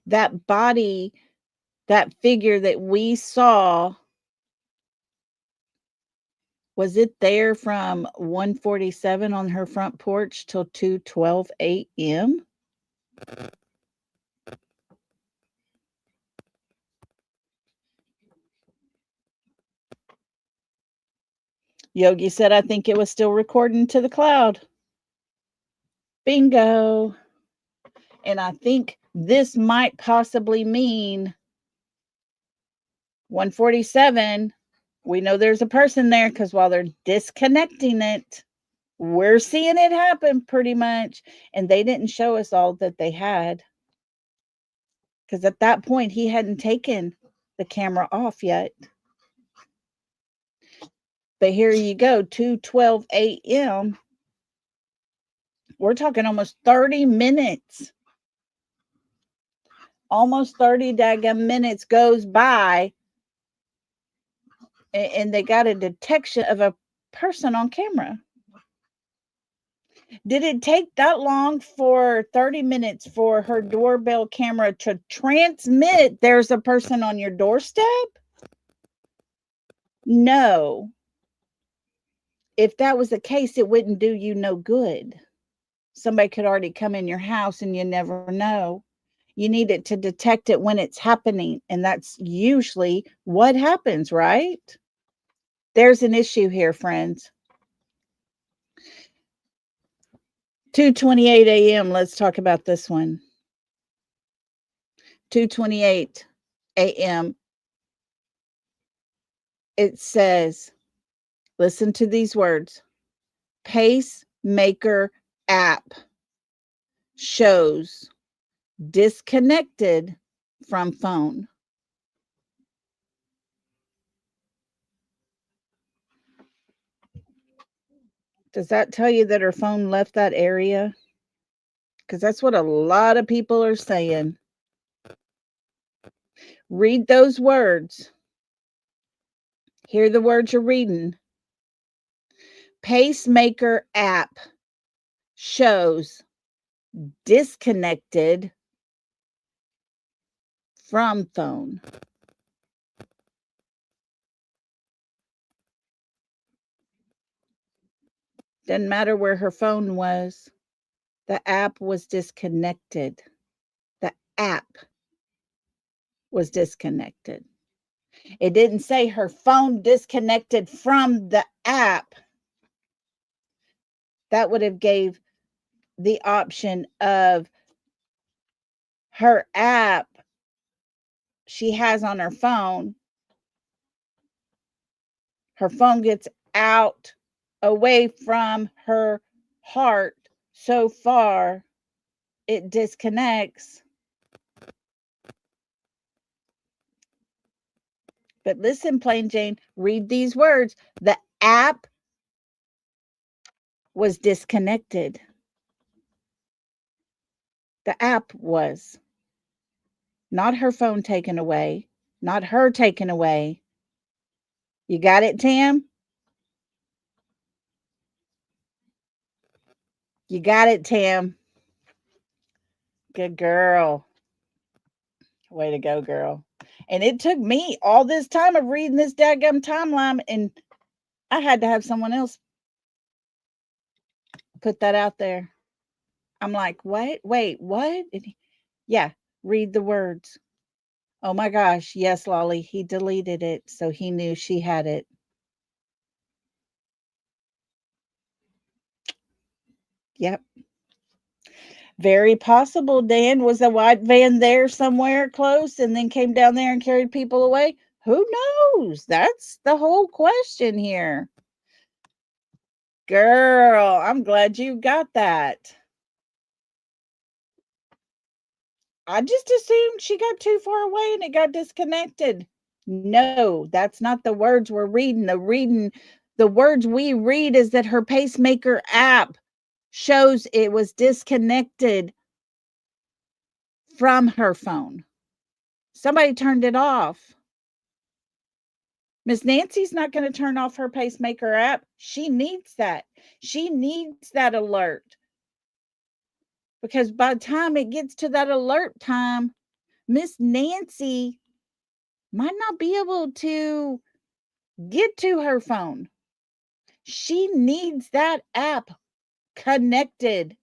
that body, that figure that we saw, was it there from 147 on her front porch till 2:12 a.m.? Yogi said, I think it was still recording to the cloud. Bingo. And I think this might possibly mean 147. We know there's a person there because while they're disconnecting it, we're seeing it happen pretty much. And they didn't show us all that they had. Because at that point, he hadn't taken the camera off yet. But here you go, 2:12 a.m. We're talking almost 30 minutes. Almost 30 daggum minutes goes by, and they got a detection of a person on camera. Did it take that long for 30 minutes for her doorbell camera to transmit there's a person on your doorstep? No. If that was the case, it wouldn't do you no good. Somebody could already come in your house and you never know. You need it to detect it when it's happening. And that's usually what happens, right? There's an issue here, friends. 2:28 a.m. Let's talk about this one. 2:28 a.m. It says, listen to these words. Pacemaker app shows disconnected from phone. Does that tell you that her phone left that area? Because that's what a lot of people are saying. Read those words. Hear the words you're reading. Pacemaker app shows disconnected from phone. Doesn't matter where her phone was. The app was disconnected. The app was disconnected. It didn't say her phone disconnected from the app. that would have gave the option of her app she has on her phone. Her phone gets out away from her heart so far it disconnects. But listen, Plain Jane, read these words. The app was disconnected. The app was. Not her phone taken away. Not her taken away. You got it, Tam? You got it, Tam. Good girl. Way to go, girl. And it took me all this time of reading this daggum timeline, and I had to have someone else put that out there. I'm like, what? Wait, what? Yeah, read the words. Oh my gosh. Yes, Lolly. He deleted it, so he knew she had it. Yep. Very possible, Dan. Was a white van there somewhere close and then came down there and carried people away? Who knows? That's the whole question here. Girl, I'm glad you got that. I just assumed she got too far away and it got disconnected. No, that's not the words we're reading. The words we read is that her pacemaker app shows it was disconnected from her phone. Somebody turned it off. Miss Nancy's not going to turn off her pacemaker app. She needs that. She needs that alert. Because by the time it gets to that alert time, Miss Nancy might not be able to get to her phone. She needs that app connected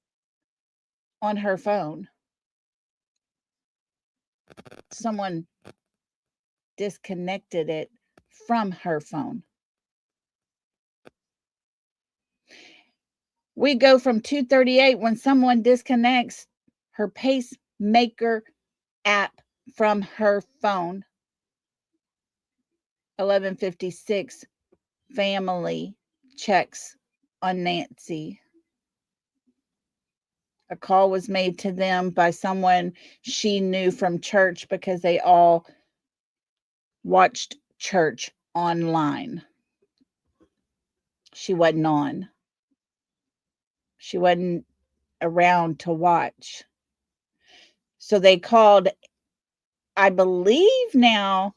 on her phone. Someone disconnected it from her phone. We go from 238 when someone disconnects her pacemaker app from her phone. 11:56, family checks on Nancy. A call was made to them by someone she knew from church because they all watched church online. She wasn't on. She wasn't around to watch. So they called, I believe now,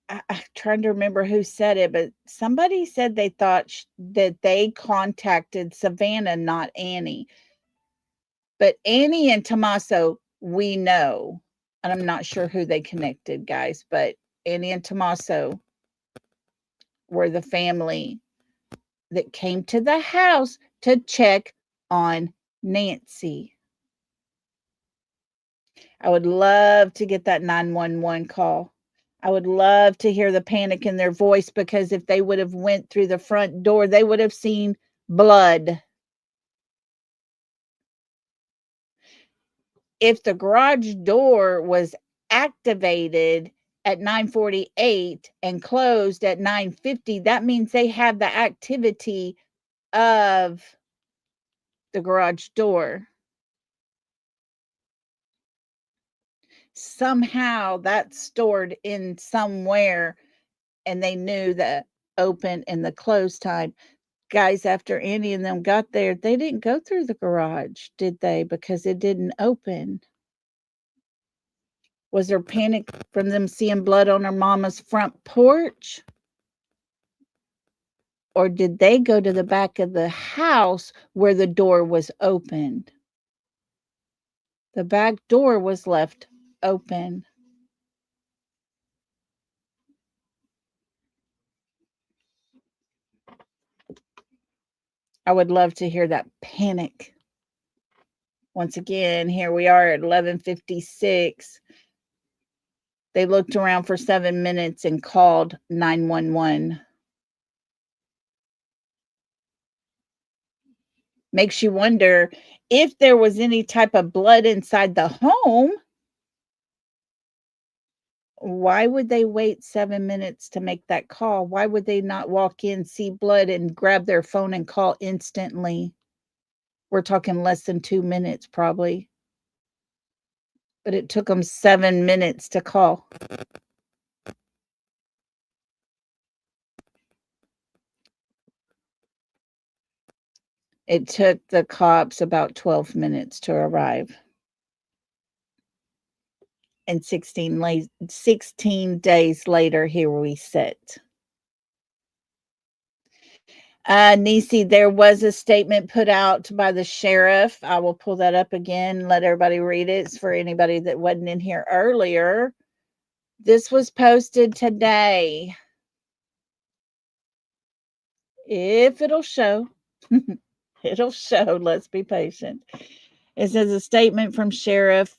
I'm trying to remember who said it, but somebody said they thought that they contacted Savannah, not Annie. But Annie and Tommaso, we know, and I'm not sure who they connected, guys, but Annie and Tommaso were the family that came to the house to check on Nancy. I would love to get that 911 call. I would love to hear the panic in their voice, because if they would have went through the front door, they would have seen blood. If the garage door was activated at 9:48 and closed at 9:50, that means they have the activity of the garage door. Somehow that's stored in somewhere, and they knew the open and the close time. Guys, after Andy and them got there, they didn't go through the garage, did they? Because it didn't open. Was there panic from them seeing blood on her mama's front porch? Or did they go to the back of the house where the door was opened? The back door was left open. I would love to hear that panic. Once again, here we are at 11:56. They looked around for 7 minutes and called 911. Makes you wonder if there was any type of blood inside the home. Why would they wait 7 minutes to make that call? Why would they not walk in, see blood, and grab their phone and call instantly? We're talking less than 2 minutes probably. But it took them 7 minutes to call. It took the cops about 12 minutes to arrive. And 16 days later, here we sit. Nisi, there was a statement put out by the sheriff. I will pull that up again, let everybody read it. It's for anybody that wasn't in here earlier. This was posted today. If it'll show, it'll show. Let's be patient. It says a statement from Sheriff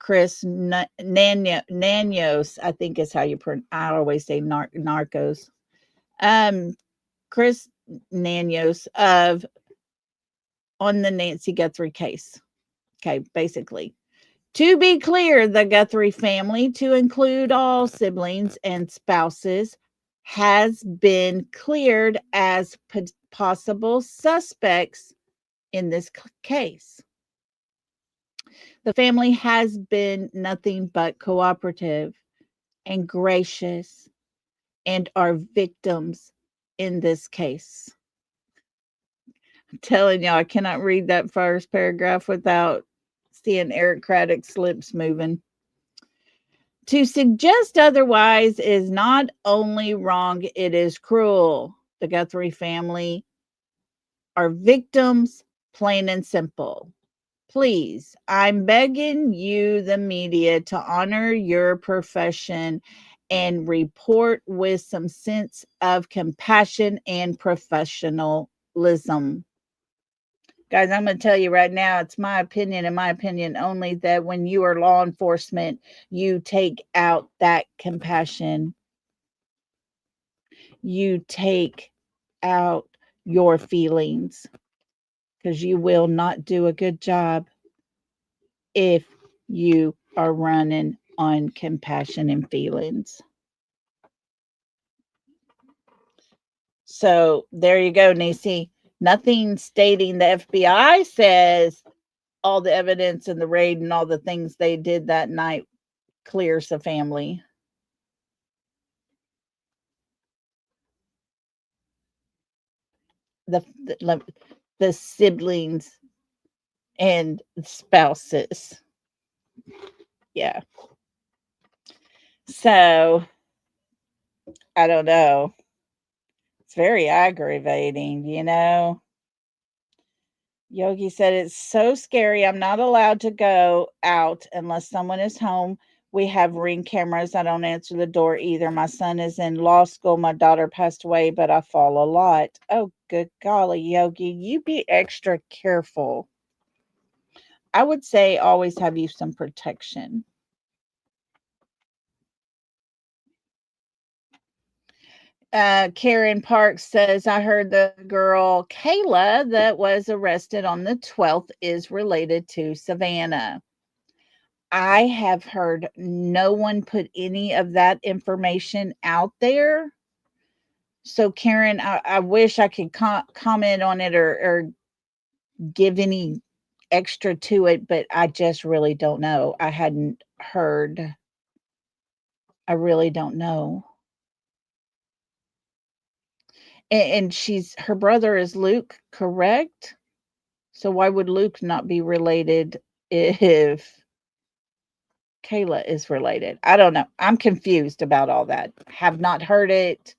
Chris Nanios, I think is how you pronounce. I always say Narcos. Chris Nanios on the Nancy Guthrie case. Okay, basically. To be clear, the Guthrie family, to include all siblings and spouses, has been cleared as possible suspects in this case. The family has been nothing but cooperative and gracious and are victims in this case. I'm telling y'all, I cannot read that first paragraph without seeing Eric Craddock's lips moving. To suggest otherwise is not only wrong, it is cruel. The Guthrie family are victims, plain and simple. Please, I'm begging you, the media, to honor your profession and report with some sense of compassion and professionalism. Guys, I'm going to tell you right now, it's my opinion and my opinion only that when you are law enforcement, you take out that compassion. You take out your feelings because you will not do a good job if you are running on compassion and feelings. So there you go, Nisi. Nothing stating the FBI says all the evidence in the raid and all the things they did that night clears the family. The siblings and spouses. Yeah. So I don't know. It's very aggravating, you know. Yogi said, it's so scary. I'm not allowed to go out unless someone is home. We have Ring cameras. I don't answer the door either. My son is in law school. My daughter passed away, but I fall a lot. Oh, good golly, Yogi. You be extra careful. I would say always have you some protection. Karen Parks says, I heard the girl Kayla that was arrested on the 12th is related to Savannah. I have heard no one put any of that information out there. So, Karen, I wish I could comment on it or give any extra to it, but I just really don't know. I hadn't heard. I really don't know. And her brother is Luke, correct? So why would Luke not be related if Kayla is related? I don't know. I'm confused about all that. Have not heard it.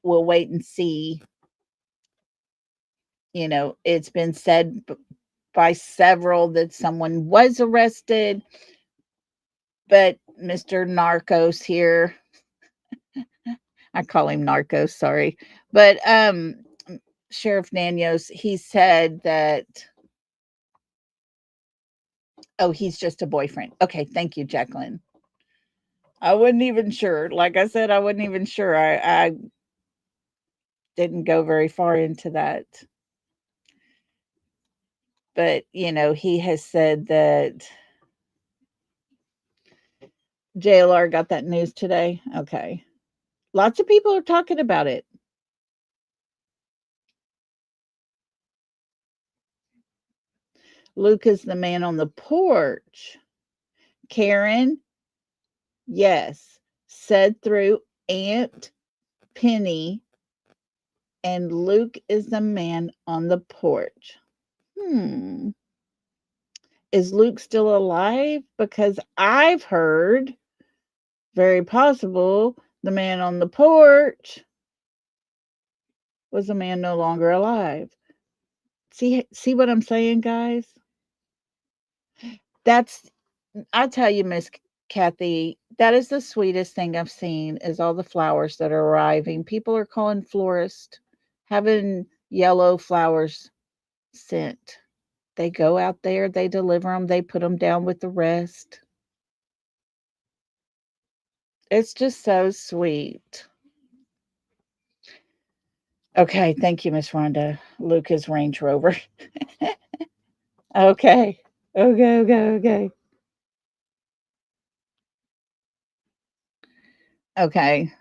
We'll wait and see. You know, it's been said by several that someone was arrested, but Mr. Narcos here, I call him Narcos, sorry. But Sheriff Nanios, he said that, oh, he's just a boyfriend. Okay, thank you, Jacqueline. I wasn't even sure. Like I said, I wasn't even sure. I didn't go very far into that. But, you know, he has said that JLR got that news today. Okay. Lots of people are talking about it. Luke is the man on the porch. Karen, yes, said through Aunt Penny, and Luke is the man on the porch. Is Luke still alive? Because I've heard, very possible, the man on the porch was a man no longer alive. See what I'm saying, guys? I tell you, Miss Kathy, that is the sweetest thing I've seen is all the flowers that are arriving. People are calling florists, having yellow flowers sent. They go out there, they deliver them, they put them down with the rest. It's just so sweet. Okay, thank you, Miss Rhonda. Lucas Range Rover. Okay. Okay. Okay.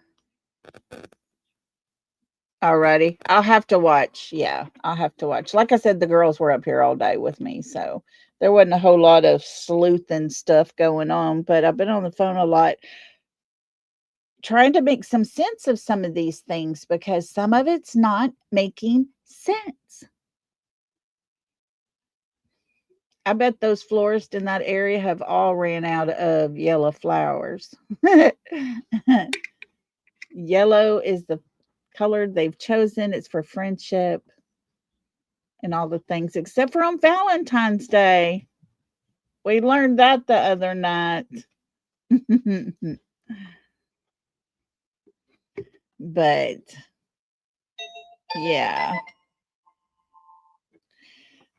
Alrighty. I'll have to watch. Yeah, I'll have to watch. Like I said, the girls were up here all day with me, so there wasn't a whole lot of sleuthing stuff going on, but I've been on the phone a lot trying to make some sense of some of these things because some of it's not making sense. I bet those florists in that area have all ran out of yellow flowers. Yellow is the color they've chosen. It's for friendship and all the things, except for on Valentine's Day. We learned that the other night. But yeah.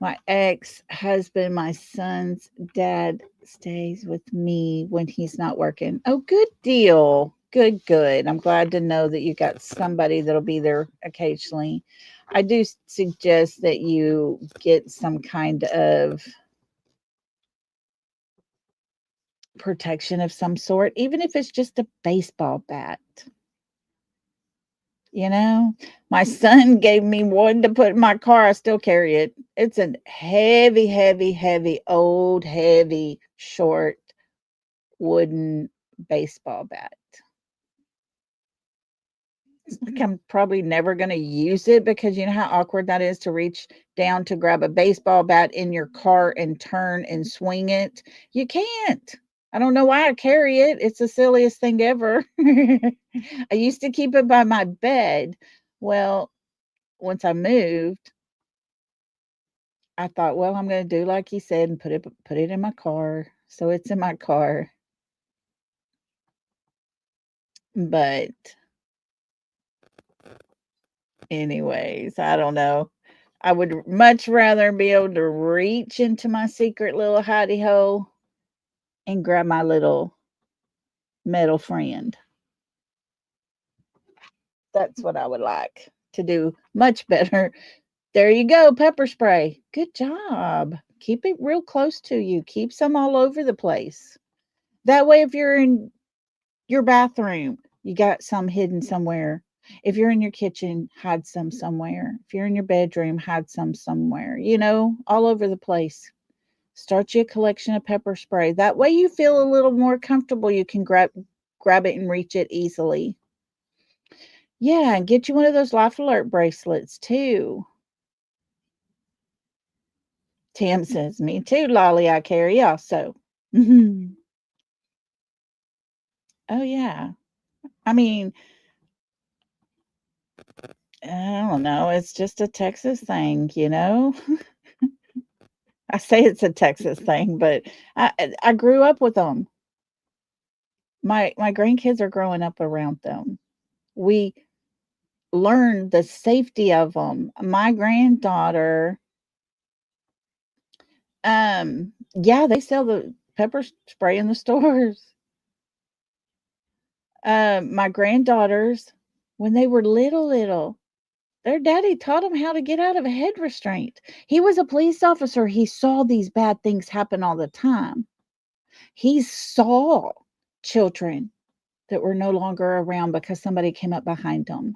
My ex-husband, my son's dad, stays with me when he's not working. Oh, good deal. Good. I'm glad to know that you got somebody that'll be there occasionally. I do suggest that you get some kind of protection of some sort, even if it's just a baseball bat. You know, my son gave me one to put in my car. I still carry it. It's a heavy, old, heavy, short wooden baseball bat. Like I'm probably never going to use it because you know how awkward that is to reach down to grab a baseball bat in your car and turn and swing it. You can't. I don't know why I carry it. It's the silliest thing ever. I used to keep it by my bed. Well, once I moved, I thought, well, I'm going to do like he said and put it in my car. So it's in my car. But anyways, I don't know. I would much rather be able to reach into my secret little hidey hole and grab my little metal friend. That's what I would like to do much better. There you go, pepper spray. Good job. Keep it real close to you. Keep some all over the place. That way, if you're in your bathroom, you got some hidden somewhere. If you're in your kitchen, hide some somewhere. If you're in your bedroom, hide some somewhere. You know, all over the place. Start you a collection of pepper spray. That way you feel a little more comfortable. You can grab it and reach it easily. Yeah, and get you one of those Life Alert bracelets too. Tim says, me too, Lolly, I carry also. Oh, yeah. I mean, I don't know. It's just a Texas thing, you know? I say it's a Texas thing, but I grew up with them. My grandkids are growing up around them. We learned the safety of them. My granddaughter, yeah, they sell the pepper spray in the stores. My granddaughters, when they were little, Their daddy taught them how to get out of a head restraint. He was a police officer. He saw these bad things happen all the time. He saw children that were no longer around because somebody came up behind them.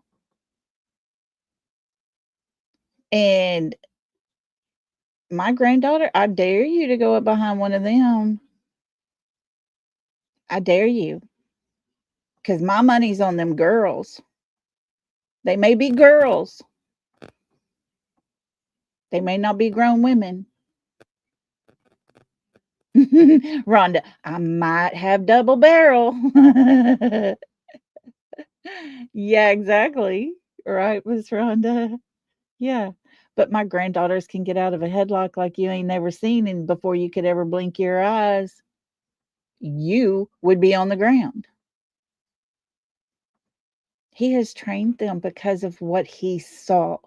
And my granddaughter, I dare you to go up behind one of them. I dare you. Because my money's on them girls. They may be girls. They may not be grown women. Rhonda, I might have double barrel. Yeah, exactly. Right, Miss Rhonda. Yeah. But my granddaughters can get out of a headlock like you ain't never seen, and before you could ever blink your eyes, you would be on the ground. He has trained them because of what he saw.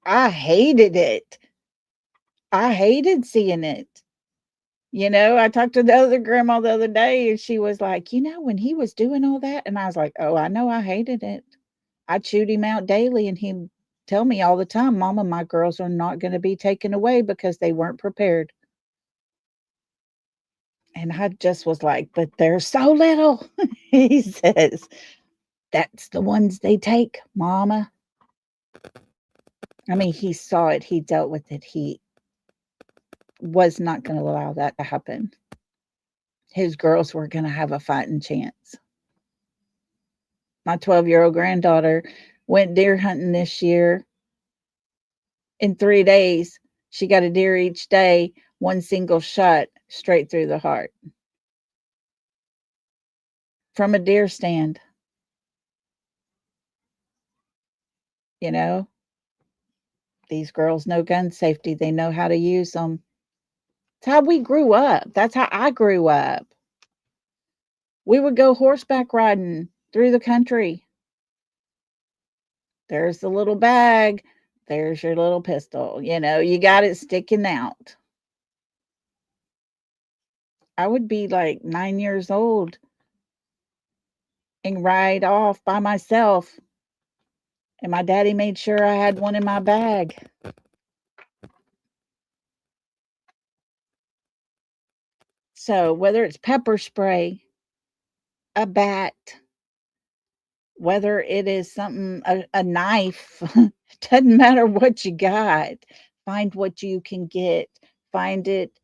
I hated it. I hated seeing it. I talked to the other grandma the other day and she was like, when he was doing all that, and I was like, oh, I know, I hated it. I chewed him out daily and he'd tell me all the time, Mama, my girls are not going to be taken away because they weren't prepared. And I just was like, but they're so little. He says, that's the ones they take, Mama. I mean, he saw it, he dealt with it, he was not going to allow that to happen. His girls were going to have a fighting chance. My 12-year-old granddaughter went deer hunting this year. In 3 days, she got a deer each day, one single shot straight through the heart from a deer stand. These girls know gun safety. They know how to use them. That's how we grew up. That's how I grew up. We would go horseback riding through the country. There's the little bag. There's your little pistol. You got it sticking out. I would be like 9 years old and ride off by myself. And my daddy made sure I had one in my bag. So whether it's pepper spray, a bat, whether it is something, a knife, doesn't matter what you got. Find what you can get. Find it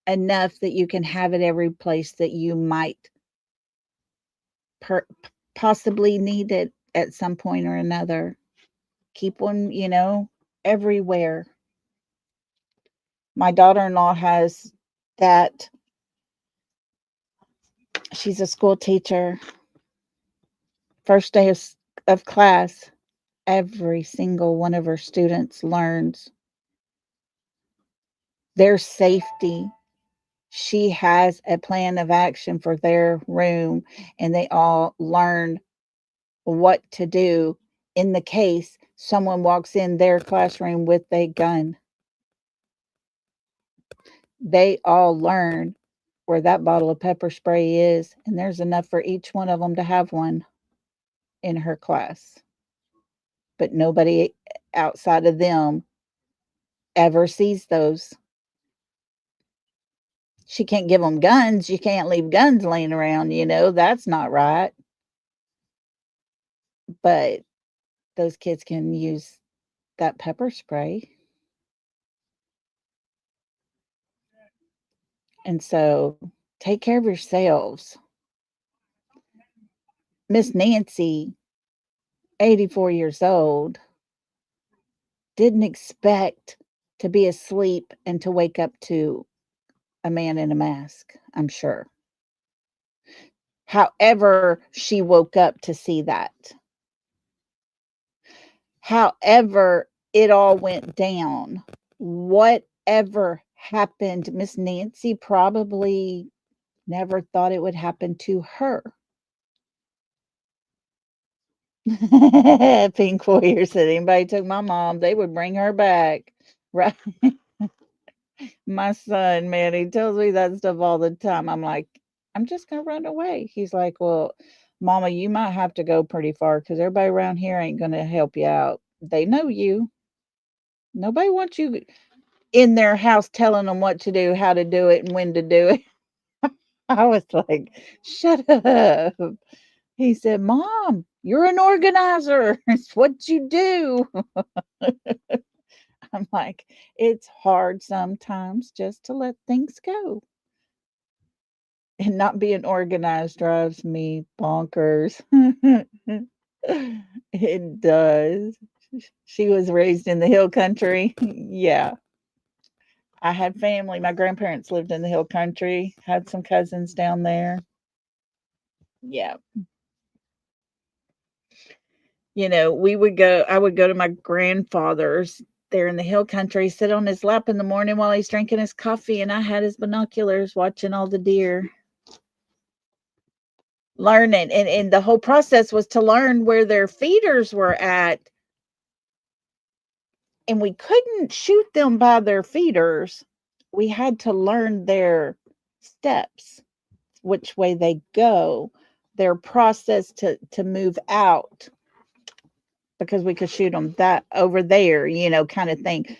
enough that you can have it every place that you might possibly need it at some point or another. Keep one, everywhere. My daughter-in-law has that. She's a school teacher. First day of class, every single one of her students learns their safety. She has a plan of action for their room, and they all learn what to do in the case someone walks in their classroom with a gun. They all learn where that bottle of pepper spray is, and there's enough for each one of them to have one in her class. But nobody outside of them ever sees those. She can't give them guns. You can't leave guns laying around, that's not right. But those kids can use that pepper spray. And so take care of yourselves. Miss Nancy, 84 years old, didn't expect to be asleep and to wake up to a man in a mask, I'm sure. However, she woke up to see that. However, it all went down. Whatever happened, Miss Nancy probably never thought it would happen to her. Pink Warrior said, anybody took my mom, they would bring her back. Right. My son, man, he tells me that stuff all the time. I'm like, I'm just going to run away. He's like, well, Mama, you might have to go pretty far because everybody around here ain't going to help you out. They know you. Nobody wants you in their house telling them what to do, how to do it, and when to do it. I was like, shut up. He said, Mom, you're an organizer. It's what you do. I'm like, it's hard sometimes just to let things go. And not being organized drives me bonkers. It does. She was raised in the hill country. Yeah. I had family. My grandparents lived in the hill country, had some cousins down there. Yeah. I would go to my grandfather's there in the hill country, sit on his lap in the morning while he's drinking his coffee, and I had his binoculars watching all the deer, learning. And the whole process was to learn where their feeders were at. And we couldn't shoot them by their feeders. We had to learn their steps, which way they go, their process to move out, because we could shoot them that over there, kind of thing.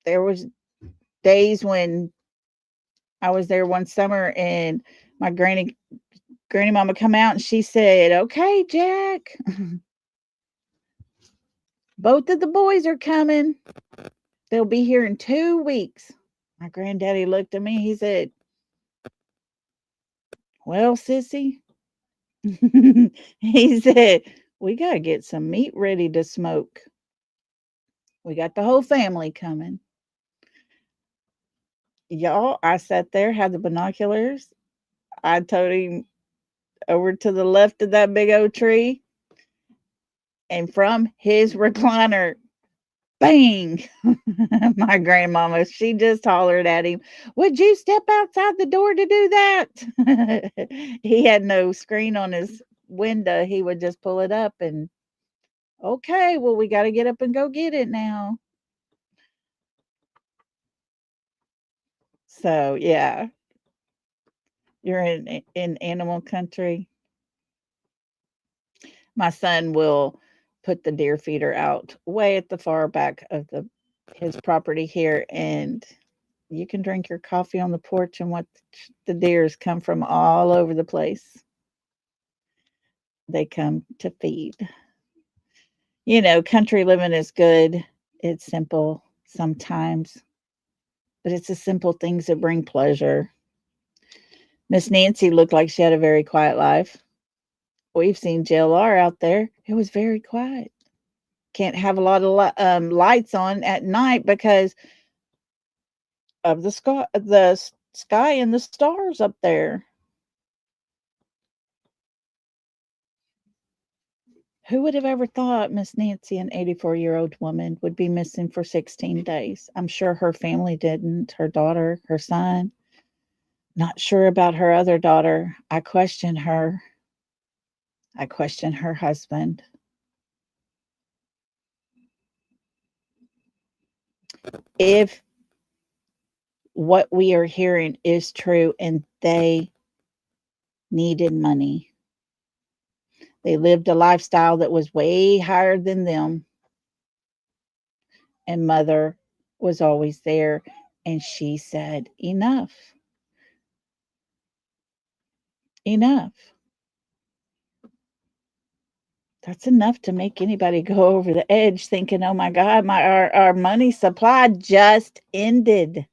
There was days when I was there one summer and my granny mama come out and she said, "Okay, Jack, both of the boys are coming. They'll be here in 2 weeks." My granddaddy looked at me. He said, "Well, sissy," he said, "we got to get some meat ready to smoke. We got the whole family coming." Y'all, I sat there, had the binoculars. I told him over to the left of that big old tree. And from his recliner, bang! My grandmama, she just hollered at him, "Would you step outside the door to do that?" He had no screen on his window. He would just pull it up and, "Okay, well, we got to get up and go get it now." So, yeah, you're in animal country. My son will put the deer feeder out way at the far back of his property here, and you can drink your coffee on the porch and watch the deers come from all over the place. They come to feed. Country living is good. It's simple sometimes, but it's the simple things that bring pleasure. Miss Nancy looked like she had a very quiet life. We've seen JLR out there. It was very quiet. Can't have a lot of lights on at night because of the sky and the stars up there. Who would have ever thought Miss Nancy, an 84-year-old woman, would be missing for 16 days? I'm sure her family didn't. Her daughter, her son. Not sure about her other daughter. I question her. I question her husband. If what we are hearing is true and they needed money, they lived a lifestyle that was way higher than them, and mother was always there, and she said, enough. Enough. That's enough to make anybody go over the edge thinking, oh my God, our money supply just ended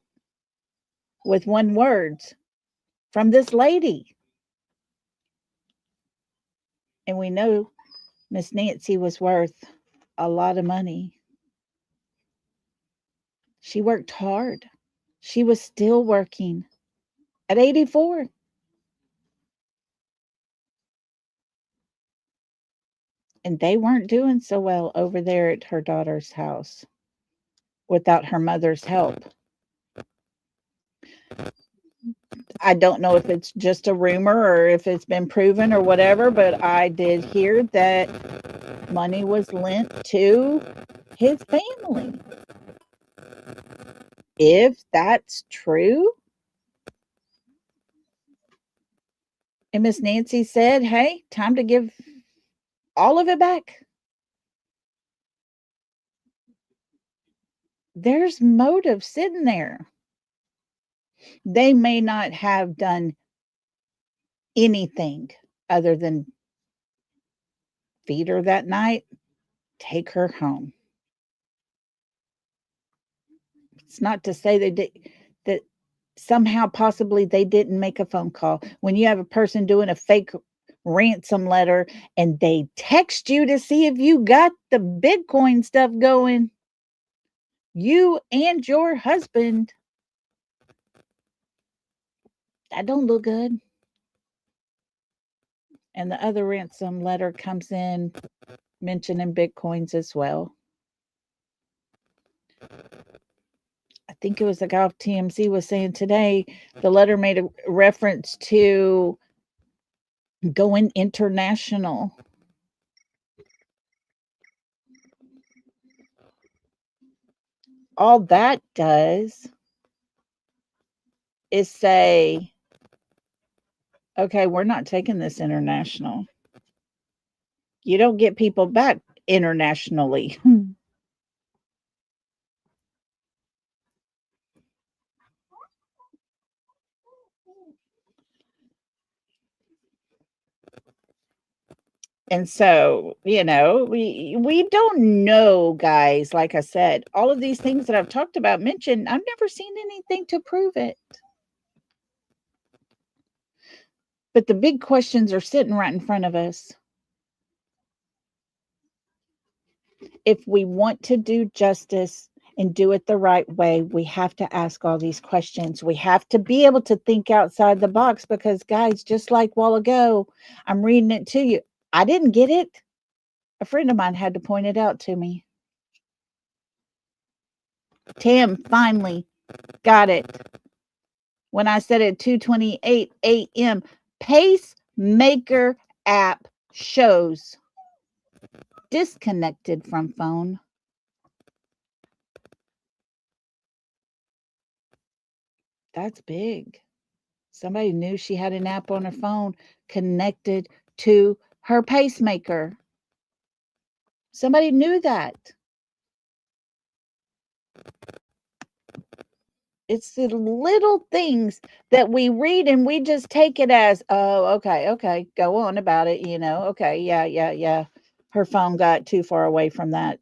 with one word from this lady. And we know Miss Nancy was worth a lot of money. She worked hard. She was still working at 84. And they weren't doing so well over there at her daughter's house without her mother's help. I don't know if it's just a rumor or if it's been proven or whatever, but I did hear that money was lent to his family. If that's true, and Miss Nancy said, hey, time to give all of it back. there's motive sitting there. They may not have done anything other than feed her that night, take her home. It's not to say that somehow possibly they didn't make a phone call. When you have a person doing a fake ransom letter and they text you to see if you got the Bitcoin stuff going, you and your husband, that don't look good. And the other ransom letter comes in mentioning Bitcoins as well. I think it was the guy off TMZ was saying today, the letter made a reference to going international. All that does is say, okay, we're not taking this international. You don't get people back internationally. And so, we don't know, guys. Like I said, all of these things that I've talked about, mentioned, I've never seen anything to prove it. But the big questions are sitting right in front of us. If we want to do justice and do it the right way, we have to ask all these questions. We have to be able to think outside the box because, guys, just like a while ago, I'm reading it to you. I didn't get it. A friend of mine had to point it out to me. Tam finally got it. When I said at 2:28 a.m., Pacemaker app shows disconnected from phone. That's big. Somebody knew she had an app on her phone connected to her pacemaker. Somebody knew that. It's the little things that we read and we just take it as, oh, okay, go on about it, okay, yeah. Her phone got too far away from that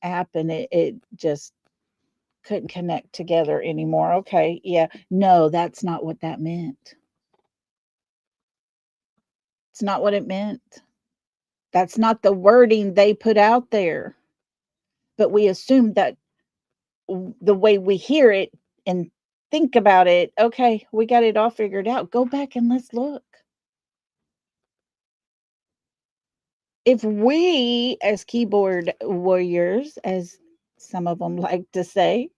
app and it just couldn't connect together anymore. Okay, yeah. No, that's not what that meant. It's not what it meant. That's not the wording they put out there. But we assume that the way we hear it and think about it, okay, we got it all figured out. Go back and let's look. If we, as keyboard warriors, as some of them like to say,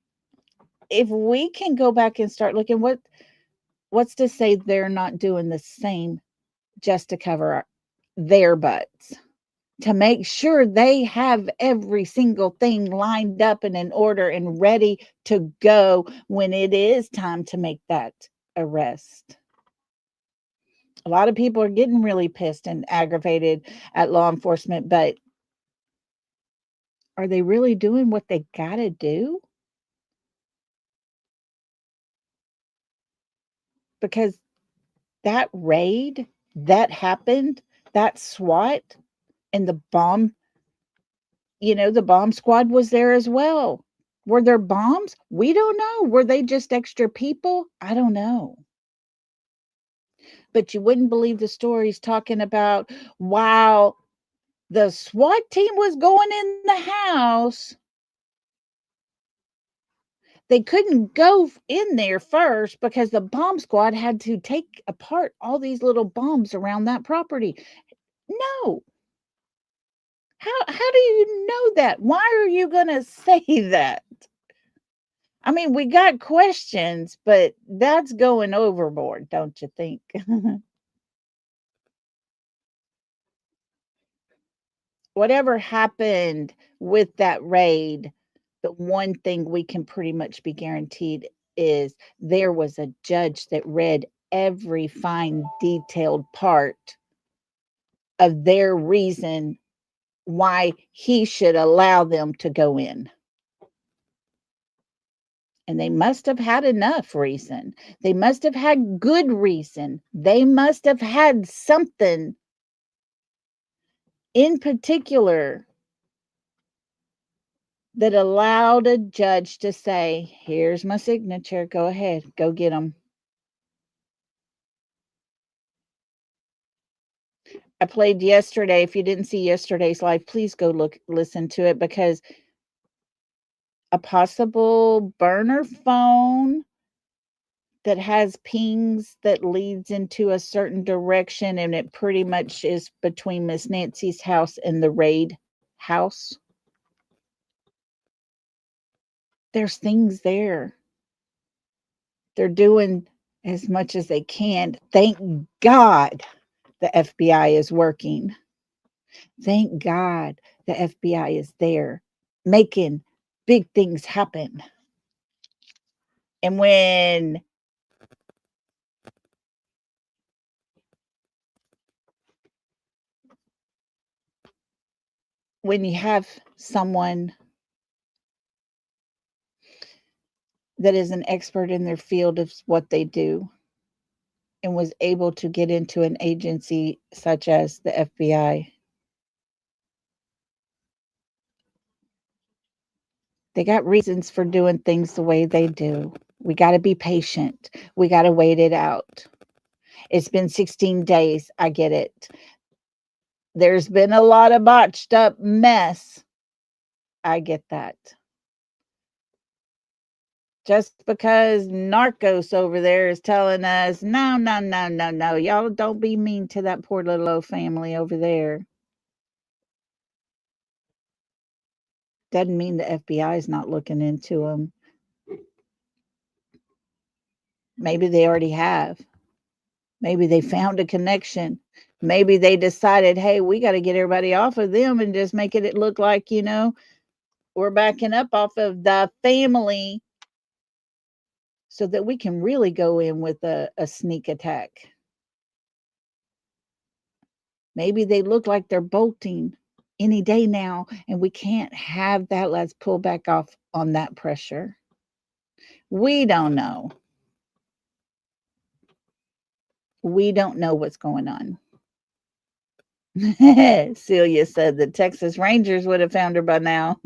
if we can go back and start looking, what's to say they're not doing the same just to cover their butts, to make sure they have every single thing lined up and in order and ready to go when it is time to make that arrest. A lot of people are getting really pissed and aggravated at law enforcement, but are they really doing what they got to do? Because that raid that happened, that SWAT and the bomb, the bomb squad was there as well. Were there bombs? We don't know. Were they just extra people? I don't know. But you wouldn't believe the stories talking about while the SWAT team was going in the house, they couldn't go in there first because the bomb squad had to take apart all these little bombs around that property. No. How do you know that? Why are you going to say that? I mean, we got questions, but that's going overboard, don't you think? Whatever happened with that raid, the one thing we can pretty much be guaranteed is there was a judge that read every fine detailed part of their reason why he should allow them to go in. And they must have had enough reason. They must have had good reason. They must have had something in particular that allowed a judge to say, here's my signature. Go ahead. Go get them. I played yesterday. If you didn't see yesterday's live, please go listen to it, because a possible burner phone that has pings that leads into a certain direction, and it pretty much is between Miss Nancy's house and the raid house. There's things there. They're doing as much as they can. Thank God the FBI is working. Thank God the FBI is there making big things happen. And when you have someone that is an expert in their field of what they do and was able to get into an agency such as the FBI, they got reasons for doing things the way they do. We got to be patient. We got to wait it out. It's been 16 days. I get it. There's been a lot of botched up mess. I get that. Just because Narcos over there is telling us, no, no, no, no, no, y'all don't be mean to that poor little old family over there, doesn't mean the FBI is not looking into them. Maybe they already have. Maybe they found a connection. Maybe they decided, hey, we got to get everybody off of them and just make it look like, we're backing up off of the family so that we can really go in with a sneak attack. Maybe they look like they're bolting any day now, and we can't have that. Let's pull back off on that pressure. We don't know. We don't know what's going on. Celia said the Texas Rangers would have found her by now.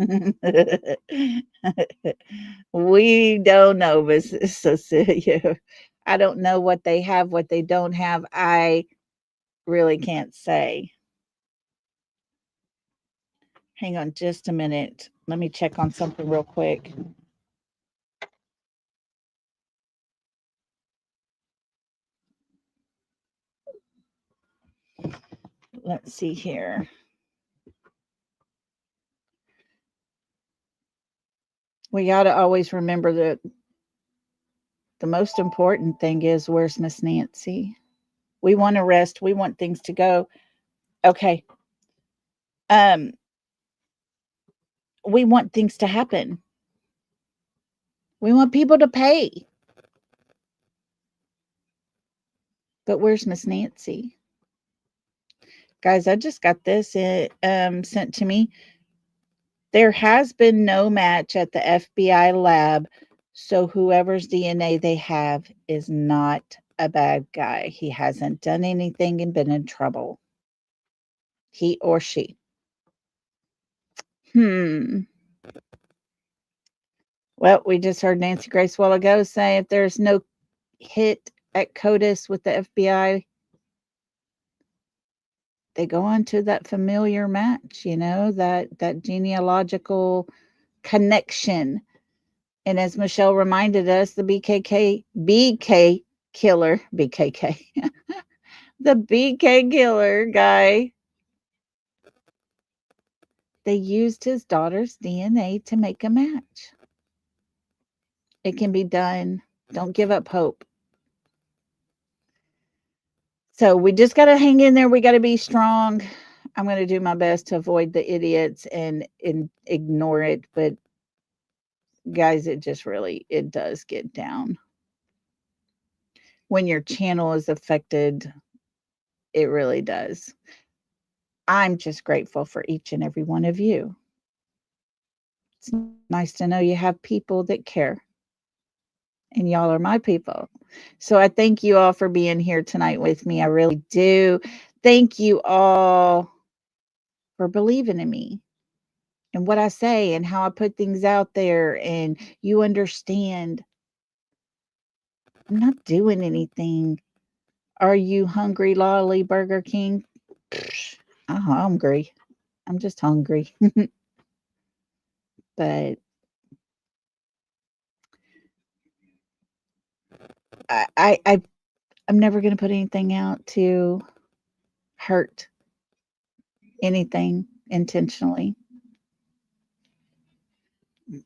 We don't know, but so Celia, I don't know what they have, what they don't have. I really can't say. Hang on just a minute. Let me check on something real quick. Let's see here. We got to always remember that the most important thing is, where's Miss Nancy? We want to rest. We want things to go. Okay. We want things to happen. We want people to pay. But where's Miss Nancy? Guys, I just got this sent to me. There has been no match at the FBI lab, so whoever's DNA they have is not a bad guy. He hasn't done anything and been in trouble. He or she. Well, we just heard Nancy Grace a while ago say if there's no hit at CODIS with the FBI, they go on to that familiar match, that genealogical connection. And as Michelle reminded us, the BKK killer, BKK, the BK killer guy, they used his daughter's DNA to make a match. It can be done. Don't give up hope. So we just got to hang in there. We got to be strong. I'm going to do my best to avoid the idiots and ignore it. But guys, it does get down. When your channel is affected, it really does. I'm just grateful for each and every one of you. It's nice to know you have people that care. and y'all are my people. So I thank you all for being here tonight with me. I really do. Thank you all for believing in me and what I say and how I put things out there, and you understand I'm not doing anything. Are you hungry, Lolly Burger King? I'm hungry. I'm just hungry. But I'm never going to put anything out to hurt anything intentionally.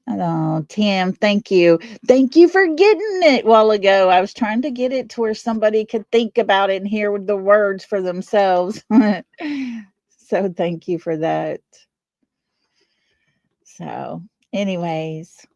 Oh, Tim, thank you. Thank you for getting it a while ago. I was trying to get it to where somebody could think about it and hear the words for themselves. So thank you for that. So, anyways,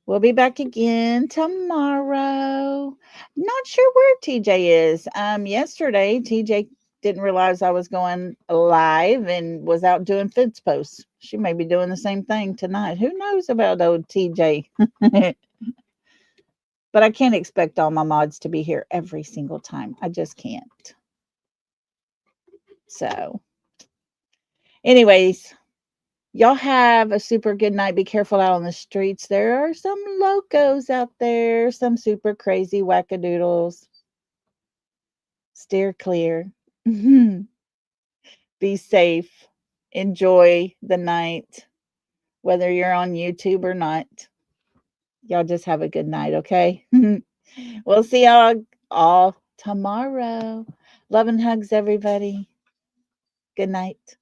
we'll be back again tomorrow. Not sure where TJ is. Yesterday TJ didn't realize I was going live and was out doing fence posts. She may be doing the same thing tonight. Who knows about old TJ? But I can't expect all my mods to be here every single time. I just can't. So, anyways, y'all have a super good night. Be careful out on the streets. There are some locos out there, some super crazy wackadoodles. Steer clear. Be safe. Enjoy the night, whether you're on YouTube or not. Y'all just have a good night, okay? We'll see y'all all tomorrow. Love and hugs, everybody. Good night.